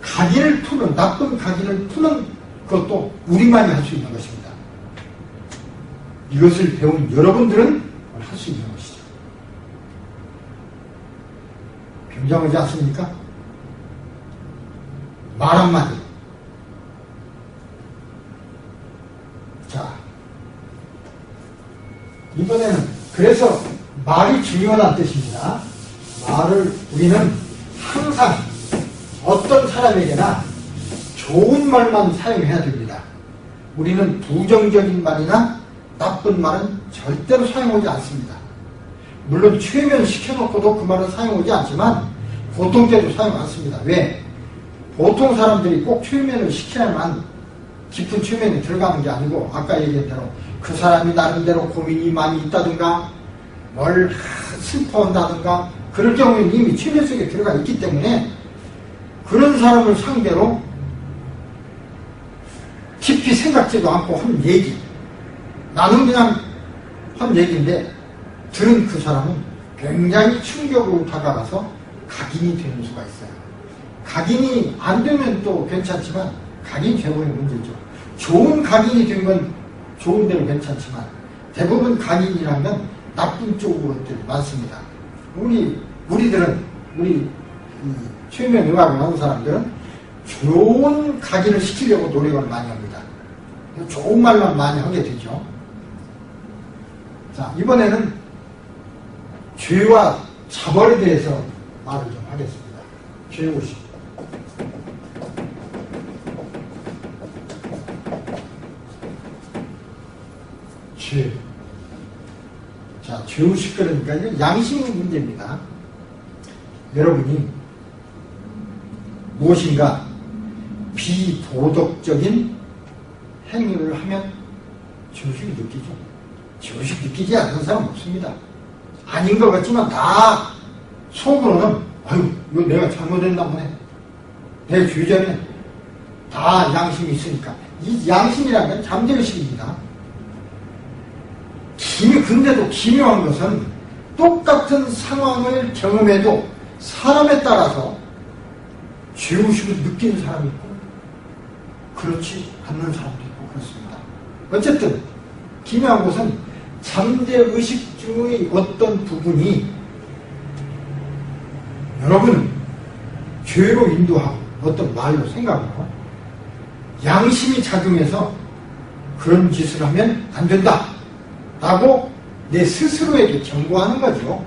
S1: 각인을 푸는, 나쁜 각인을 푸는 그것도 우리만이 할 수 있는 것입니다. 이것을 배운 여러분들은 할 수 있는 것이죠. 굉장하지 않습니까? 말 한마디. 이번에는 그래서 말이 중요하다는 뜻입니다. 말을 우리는 항상 어떤 사람에게나 좋은 말만 사용해야 됩니다. 우리는 부정적인 말이나 나쁜 말은 절대로 사용하지 않습니다. 물론 최면시켜놓고도 그 말은 사용하지 않지만 보통 때도 사용 않습니다. 왜? 보통 사람들이 꼭 최면을 시켜야만 깊은 최면에 들어가는 게 아니고 아까 얘기한 대로 그 사람이 나름대로 고민이 많이 있다든가 뭘 슬퍼한다든가 그럴 경우에는 이미 최면 속에 들어가 있기 때문에 그런 사람을 상대로 깊이 생각지도 않고 한 얘기, 나는 그냥 한 얘기인데 들은 그 사람은 굉장히 충격으로 다가가서 각인이 되는 수가 있어요. 각인이 안 되면 또 괜찮지만 각인이 되고의 문제죠. 좋은 각인이 된 건 좋은 대로 괜찮지만 대부분 각인이라면 나쁜 쪽으로 많습니다. 우리들은 우리 최면 의학을 하는 사람들은 좋은 각인을 시키려고 노력을 많이 합니다. 좋은 말만 많이 하게 되죠. 자, 이번에는 죄와 자벌에 대해서 말을 좀 하겠습니다. 죄의식. 죄. 자, 죄의식 그러니까 이건 양심의 문제입니다. 여러분이 무엇인가 비도덕적인 행위를 하면 죄의식이 느끼죠. 죄의식 느끼지 않는 사람 없습니다. 아닌 것 같지만 다 속으로는 아유 이거 내가 잘못했나 보네. 내 주전에 다 양심이 있으니까. 이 양심이라는 건 잠재의식입니다. 근데도 기묘한 것은 똑같은 상황을 경험해도 사람에 따라서 죄의식을 느끼는 사람이 있고 그렇지 않는 사람도 있고 그렇습니다. 어쨌든 기묘한 것은 잠재의식 중의 어떤 부분이 여러분은 죄로 인도하고 어떤 말로 생각하고 양심이 작용해서 그런 짓을 하면 안 된다 라고 내 스스로에게 경고하는 거죠.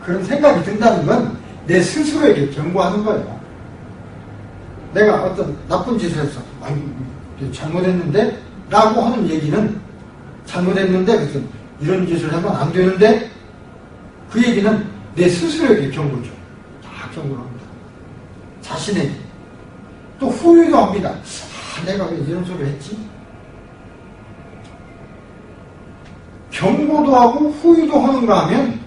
S1: 그런 생각이 든다는 건 내 스스로에게 경고하는 거예요. 내가 어떤 나쁜 짓을 했어. 아이고 잘못했는데 라고 하는 얘기는 잘못했는데 그래서 이런 짓을 하면 안 되는데 그 얘기는 내 스스로에게 경고죠. 다 경고를 합니다. 자신에게. 또 후회도 합니다. 아, 내가 왜 이런 소리를 했지? 경고도 하고 후회도 하는가 하면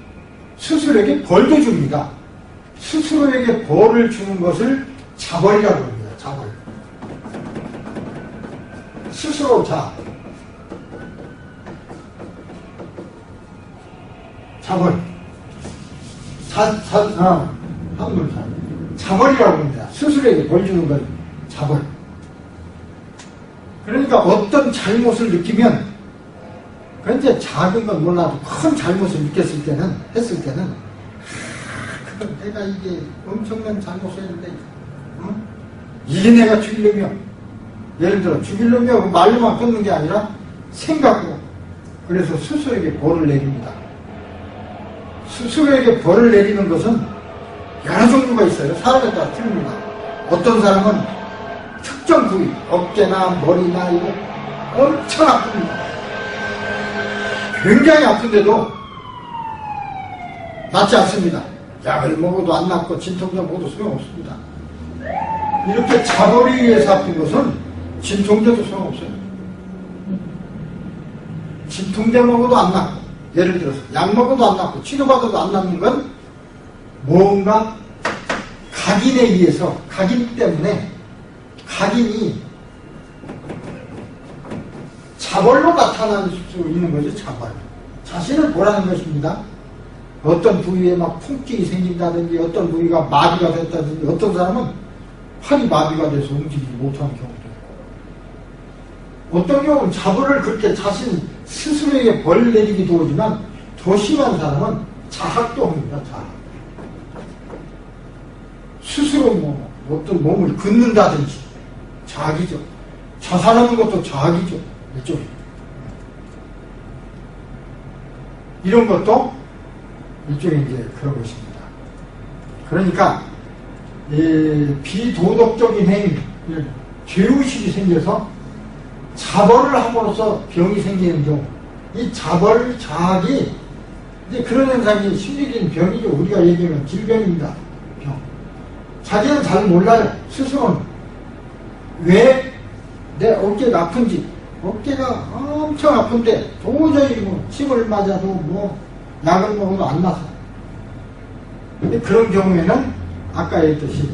S1: 스스로에게 벌도 줍니다. 스스로에게 벌을 주는 것을 자벌이라고 합니다. 자벌. 스스로 자벌. 한글 자벌이라고 합니다. 스스로에게 벌 주는 건 자벌. 그러니까 어떤 잘못을 느끼면 그런데 작은 건 몰라도 큰 잘못을 했을 때는 내가 이게 엄청난 잘못을 했는데 이게 내가 죽이려면 예를 들어 죽이려면 말로만 끊는 게 아니라 생각으로 그래서 스스로에게 벌을 내립니다. 스스로에게 벌을 내리는 것은 여러 종류가 있어요. 사람에 따라 틀립니다. 어떤 사람은 특정 부위 어깨나 머리나 이거 엄청 아픕니다. 굉장히 아픈데도 낫지 않습니다. 약을 먹어도 안 낫고 진통제 먹어도 소용없습니다. 이렇게 자벌에 의해서 아픈 것은 진통제도 소용없어요. 진통제 먹어도 안 낫고 예를 들어서 약 먹어도 안 낫고 치료받아도 안 낫는 건 뭔가 각인에 의해서 각인 때문에 각인이 자벌로 나타날 수 있는 거죠. 자벌. 자신을 보라는 것입니다. 어떤 부위에 막 통증이 생긴다든지 어떤 부위가 마비가 됐다든지 어떤 사람은 팔이 마비가 돼서 움직이지 못하는 경우도 있고 어떤 경우는 자벌을 그렇게 자신 스스로에게 벌 내리기도 하지만 더 심한 사람은 자학도 합니다. 자학. 스스로 어떤 몸을 긋는다든지 자학이죠. 자살하는 것도 자학이죠. 이쪽. 이런 것도 일종의 이제 그런 것입니다. 그러니까 비도덕적인 행위, 죄의식이 생겨서 자벌을 함으로써 병이 생기는 경우, 이 자벌, 자학이 이제 그런 현상이 심리적인 병이죠. 우리가 얘기하면 질병입니다. 병. 자기는 잘 몰라요. 스스로는. 왜 내 어깨가 아픈지. 어깨가 엄청 아픈데 도저히 뭐 침을 맞아도 뭐 약을 먹어도 안 나서. 근데 그런 경우에는 아까 얘기했듯이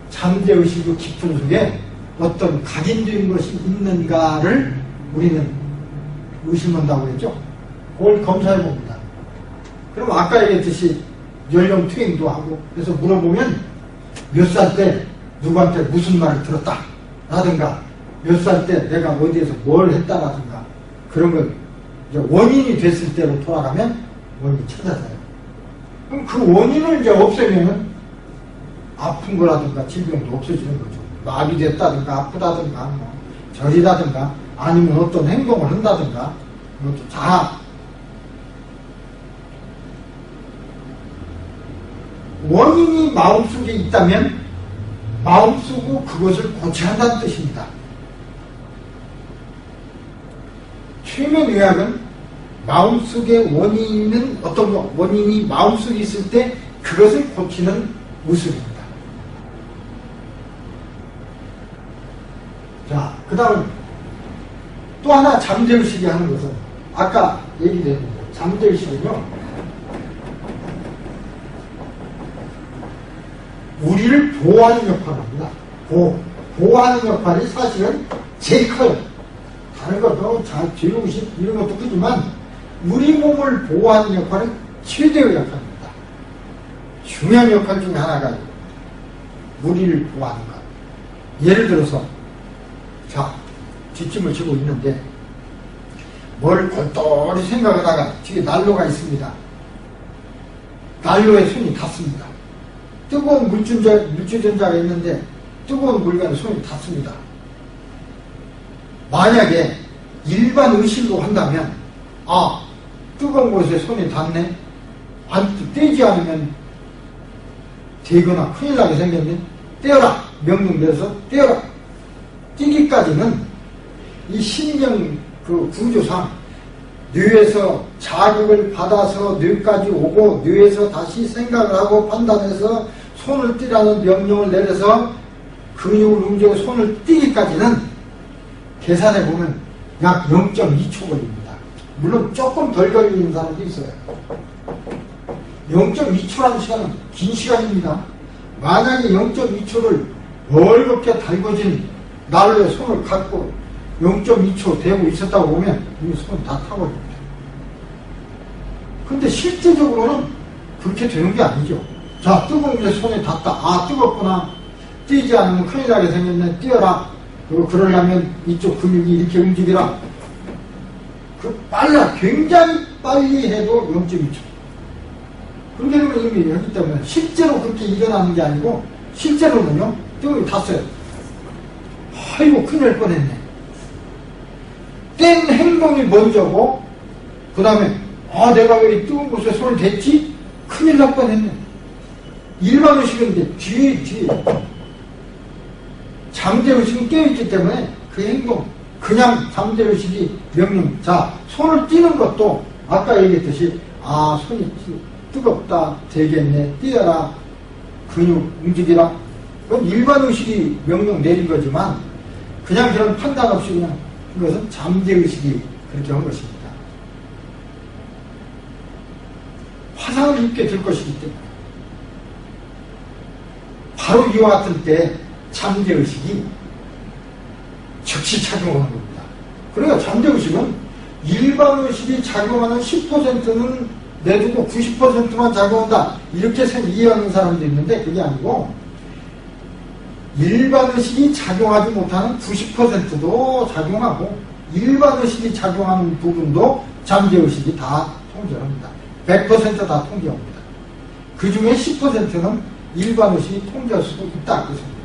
S1: 잠재의식의 깊은 속에 어떤 각인된 것이 있는가를 우리는 의심한다고 했죠. 그걸 검사해 봅니다. 그럼 아까 얘기했듯이 연령 투행도 하고, 그래서 물어보면 몇 살 때 누구한테 무슨 말을 들었다 라든가, 몇 살 때 내가 어디에서 뭘 했다라든가, 그런 걸 이제 원인이 됐을 때로 돌아가면 원인이 찾아져요. 그럼 그 원인을 이제 없애면은 아픈 거라든가 질병도 없어지는 거죠. 마비됐다든가 아프다든가 뭐 저리다든가 아니면 어떤 행동을 한다든가, 이것도 다 원인이 마음속에 있다면 마음속으로 그것을 고쳐야 한다는 뜻입니다. 최면의학은 마음속에 원인은 어떤 거, 원인이 마음속에 있을 때 그것을 고치는 의술입니다. 자, 그 다음 또 하나 잠재의식이 하는 것은 아까 얘기했는데, 잠재의식은요 우리를 보호하는 역할을 합니다. 보호하는 역할이 사실은 제일 커요. 다른 것도 죄의식 이런 것도 크지만 우리 몸을 보호하는 역할은 최대의 역할입니다. 중요한 역할 중에 하나가 우리를 보호하는 것. 예를 들어서 자, 뒷짐을 지고 있는데 뭘 골똘히 생각하다가 뒤에 난로가 있습니다. 난로에 손이 닿습니다. 뜨거운 물주전자가 있는데 뜨거운 물건에 손이 닿습니다. 만약에 일반 의식으로 한다면, 아, 뜨거운 곳에 손이 닿네, 떼지 않으면 되거나 큰일 나게 생겼네, 떼어라, 명령 내려서 떼어라. 떼기까지는 이 신경 그 구조상 뇌에서 자극을 받아서 뇌까지 오고, 뇌에서 다시 생각을 하고 판단해서 손을 떼라는 명령을 내려서 근육을 움직여 손을 떼기까지는 계산해 보면 약 0.2초 걸립니다. 물론 조금 덜 걸리는 사람도 있어요. 0.2초라는 시간은 긴 시간입니다. 만약에 0.2초를 멀겋게 달궈진 난로에 손을 갖고 0.2초 대고 있었다고 보면 이 손 다 타버립니다. 근데 실제적으로는 그렇게 되는 게 아니죠. 자, 뜨거운 게 손에 닿다. 아, 뜨겁구나. 띄지 않으면 큰일 나게 생겼네. 띄어라. 그러려면 이쪽 근육이 이렇게 움직이라. 빨라. 굉장히 빨리 해도 0.2초. 그렇게 되면 이미 하기 때문에 실제로 그렇게 일어나는 게 아니고, 실제로는요, 뜨거움이 닿았어요. 아이고, 큰일 날 뻔했네. 뗀 행동이 먼저고, 그 다음에, 아, 내가 왜 이 뜨거운 곳에 손을 댔지? 큰일 날 뻔했네. 일반 의식인데 뒤에 잠재의식은 깨어있기 때문에 그 행동, 그냥 잠재의식이 명령. 자, 손을 띄는 것도 아까 얘기했듯이, 아, 손이 뜨겁다, 되겠네, 띄어라, 근육 움직이라. 그건 일반 의식이 명령 내린 거지만 그냥 그런 판단 없이 그냥 그것은 잠재의식이 그렇게 한 것입니다. 화상을 입게 될 것이기 때문에 바로 이와 같은 때 잠재의식이 즉시 작용하는 겁니다. 그러니까 잠재의식은 일반의식이 작용하는 10%는 내두고 90%만 작용한다, 이렇게 이해하는 사람도 있는데 그게 아니고 일반의식이 작용하지 못하는 90%도 작용하고 일반의식이 작용하는 부분도 잠재의식이 다 통제합니다. 100% 다 통제합니다. 그 중에 10%는 일반의식이 통제할 수도 있다, 그렇습니다.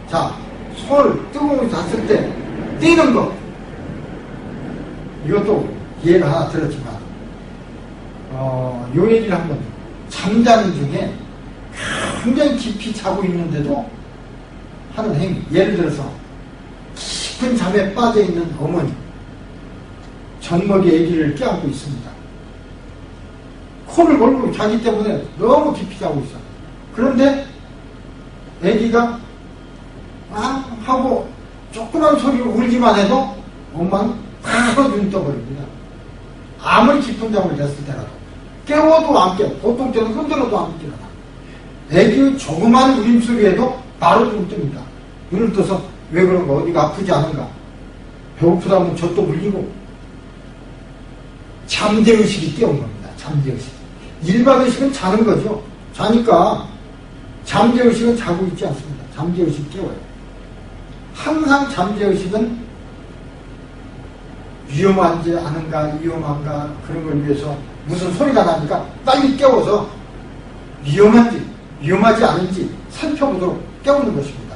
S1: 자, 손을 뜨거운 데 닿았을 때 떼는 거, 이것도 예를 하나 들었지만, 요 얘기를 한번, 잠자는 중에 굉장히 깊이 자고 있는데도 하는 행위. 예를 들어서, 깊은 잠에 빠져 있는 어머니, 젖먹이 아기를 껴안고 있습니다. 코를 골고 자기 때문에 너무 깊이 자고 있어. 그런데 아기가 아 하고 조그만 소리로 울기만 해도 엄마는 바로 눈 떠버립니다. 아무리 깊은 잠을 잤을 때라도 깨워도 안 깨워. 보통 때는 흔들어도 안 깨어나. 아기의 조그만 울음소리에도 바로 눈 뜹니다. 눈을 떠서 왜 그런가, 어디가 아프지 않은가, 배고프다 하면 젖도 물리고. 잠재의식이 깨운 겁니다. 잠재의식. 일반의식은 자는 거죠. 자니까 잠재의식은 자고 있지 않습니다. 잠재의식 깨워요. 항상 잠재의식은 위험한지 아는가, 위험한가, 그런 걸 위해서 무슨 소리가 나니까 빨리 깨워서 위험한지 위험하지 않은지 살펴보도록 깨우는 것입니다.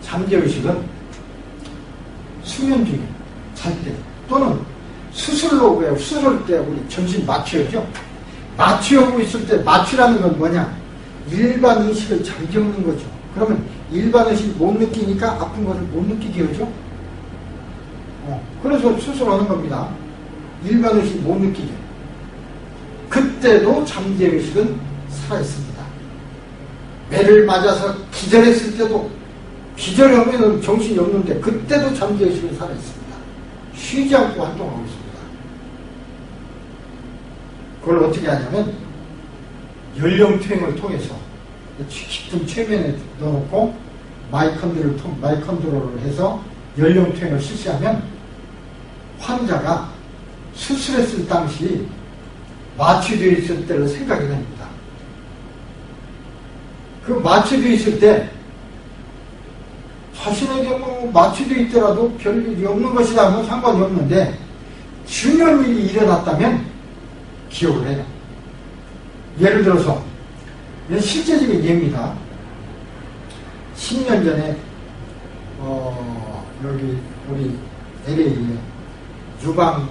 S1: 잠재의식은 수면 중에 잘 때 또는 수술로, 왜 수술 때 우리 전신 마취하죠. 마취하고 있을 때, 마취라는 건 뭐냐, 일반 의식을 잠재우는 거죠. 그러면 일반 의식 못 느끼니까 아픈 것을 못 느끼게 하죠. 그래서 수술하는 겁니다. 일반 의식 못 느끼게. 그때도 잠재의식은 살아있습니다. 매를 맞아서 기절했을 때도, 기절하면 정신이 없는데 그때도 잠재의식은 살아있습니다. 쉬지 않고 활동하고 있습니다. 그걸 어떻게 하냐면 연령투행을 통해서 깊은 최면에 넣어놓고 마이 컨트롤을 해서 연령투행을 실시하면 환자가 수술했을 당시 마취되어 있을 때를 생각이 납니다. 그 마취되어 있을 때 자신에게 뭐 마취되어 있더라도 별일이 없는 것이다 뭐 상관이 없는데 중요한 일이 일어났다면 기억을 해요. 예를 들어서 이건 실제적인 예입니다. 10년 전에 여기 우리 LA에 유방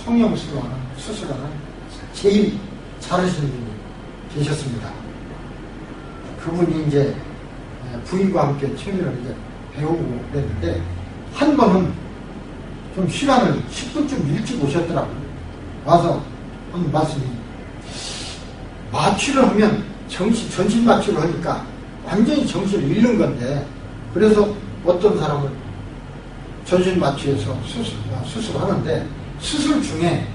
S1: 성형수술하는 제일 잘하시는 분이 계셨습니다. 그분이 이제 부인과 함께 체면을 이제 배우고 그랬는데 한 번은 좀 시간을 10분쯤 일찍 오셨더라고요. 와서 한 말씀이, 마취를 하면 전신 마취를 하니까 완전히 정신을 잃는 건데, 그래서 어떤 사람은 전신 마취해서 수술하는데 수술 중에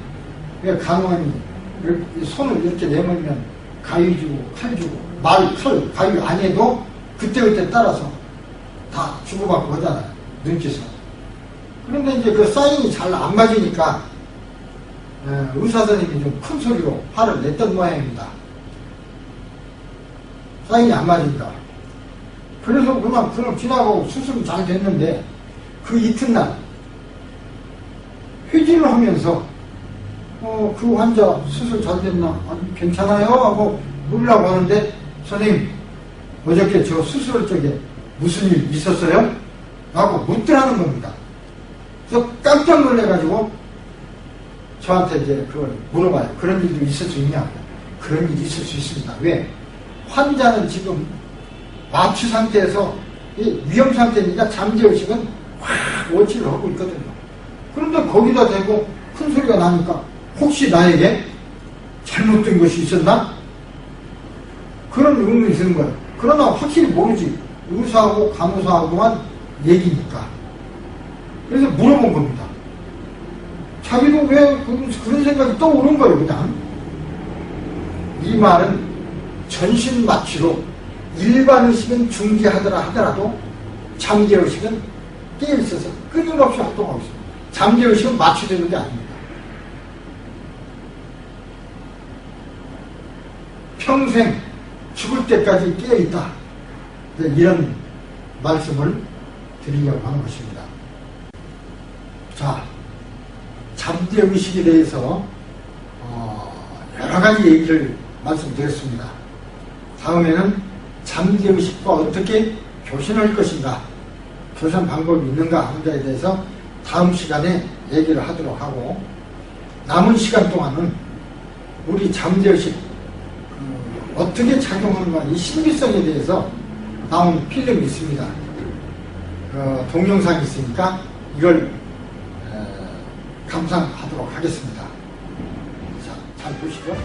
S1: 간호원이 손을 이렇게 내밀면 가위 주고 칼 주고, 가위 안 해도 그때그때 따라서 다 주고받고 하잖아요. 눈치서. 그런데 이제 그 사인이 잘 안 맞으니까 의사 선생님이 좀 큰 소리로 화를 냈던 모양입니다. 사인이 안 맞으니까. 그래서 그럼 지나가고 수술은 잘 됐는데 그 이튿날 회진을 하면서 그 환자 수술 잘 됐나? 아니, 괜찮아요? 하고 물으려고 하는데, 선생님 어저께 저 수술할 적에 무슨 일 있었어요? 라고 묻더라는 겁니다. 그래서 깜짝 놀래가지고 저한테 이제 그걸 물어봐요. 그런 일도 있을 수 있냐고. 그런 일이 있을 수 있습니다. 왜? 환자는 지금 마취 상태에서 위험 상태니까 잠재의식은 확 원치를 하고 있거든요. 그런데 거기다 대고 큰 소리가 나니까 혹시 나에게 잘못된 것이 있었나? 그런 의문이 드는 거예요. 그러나 확실히 모르지. 의사하고 간호사하고만 얘기니까. 그래서 물어본 겁니다. 자기도 왜 그런 생각이 떠오른 거예요, 그냥. 이 말은 전신 마취로 일반 의식은 중지하더라 하더라도 잠재의식은 깨어있어서 끊임없이 활동하고 있습니다. 잠재의식은 마취되는 게 아닙니다. 평생 죽을 때까지 깨어있다. 이런 말씀을 드리려고 하는 것입니다. 자, 잠재의식에 대해서 여러 가지 얘기를 말씀드렸습니다. 다음에는 잠재의식과 어떻게 교신할 것인가, 교산 방법이 있는가 하는가에 대해서 다음 시간에 얘기를 하도록 하고, 남은 시간 동안은 우리 잠재의식 어떻게 작용하는가, 이 신비성에 대해서 나온 필름이 있습니다. 동영상이 있으니까 이걸 감상하도록 하겠습니다. 자, 잘 보시죠.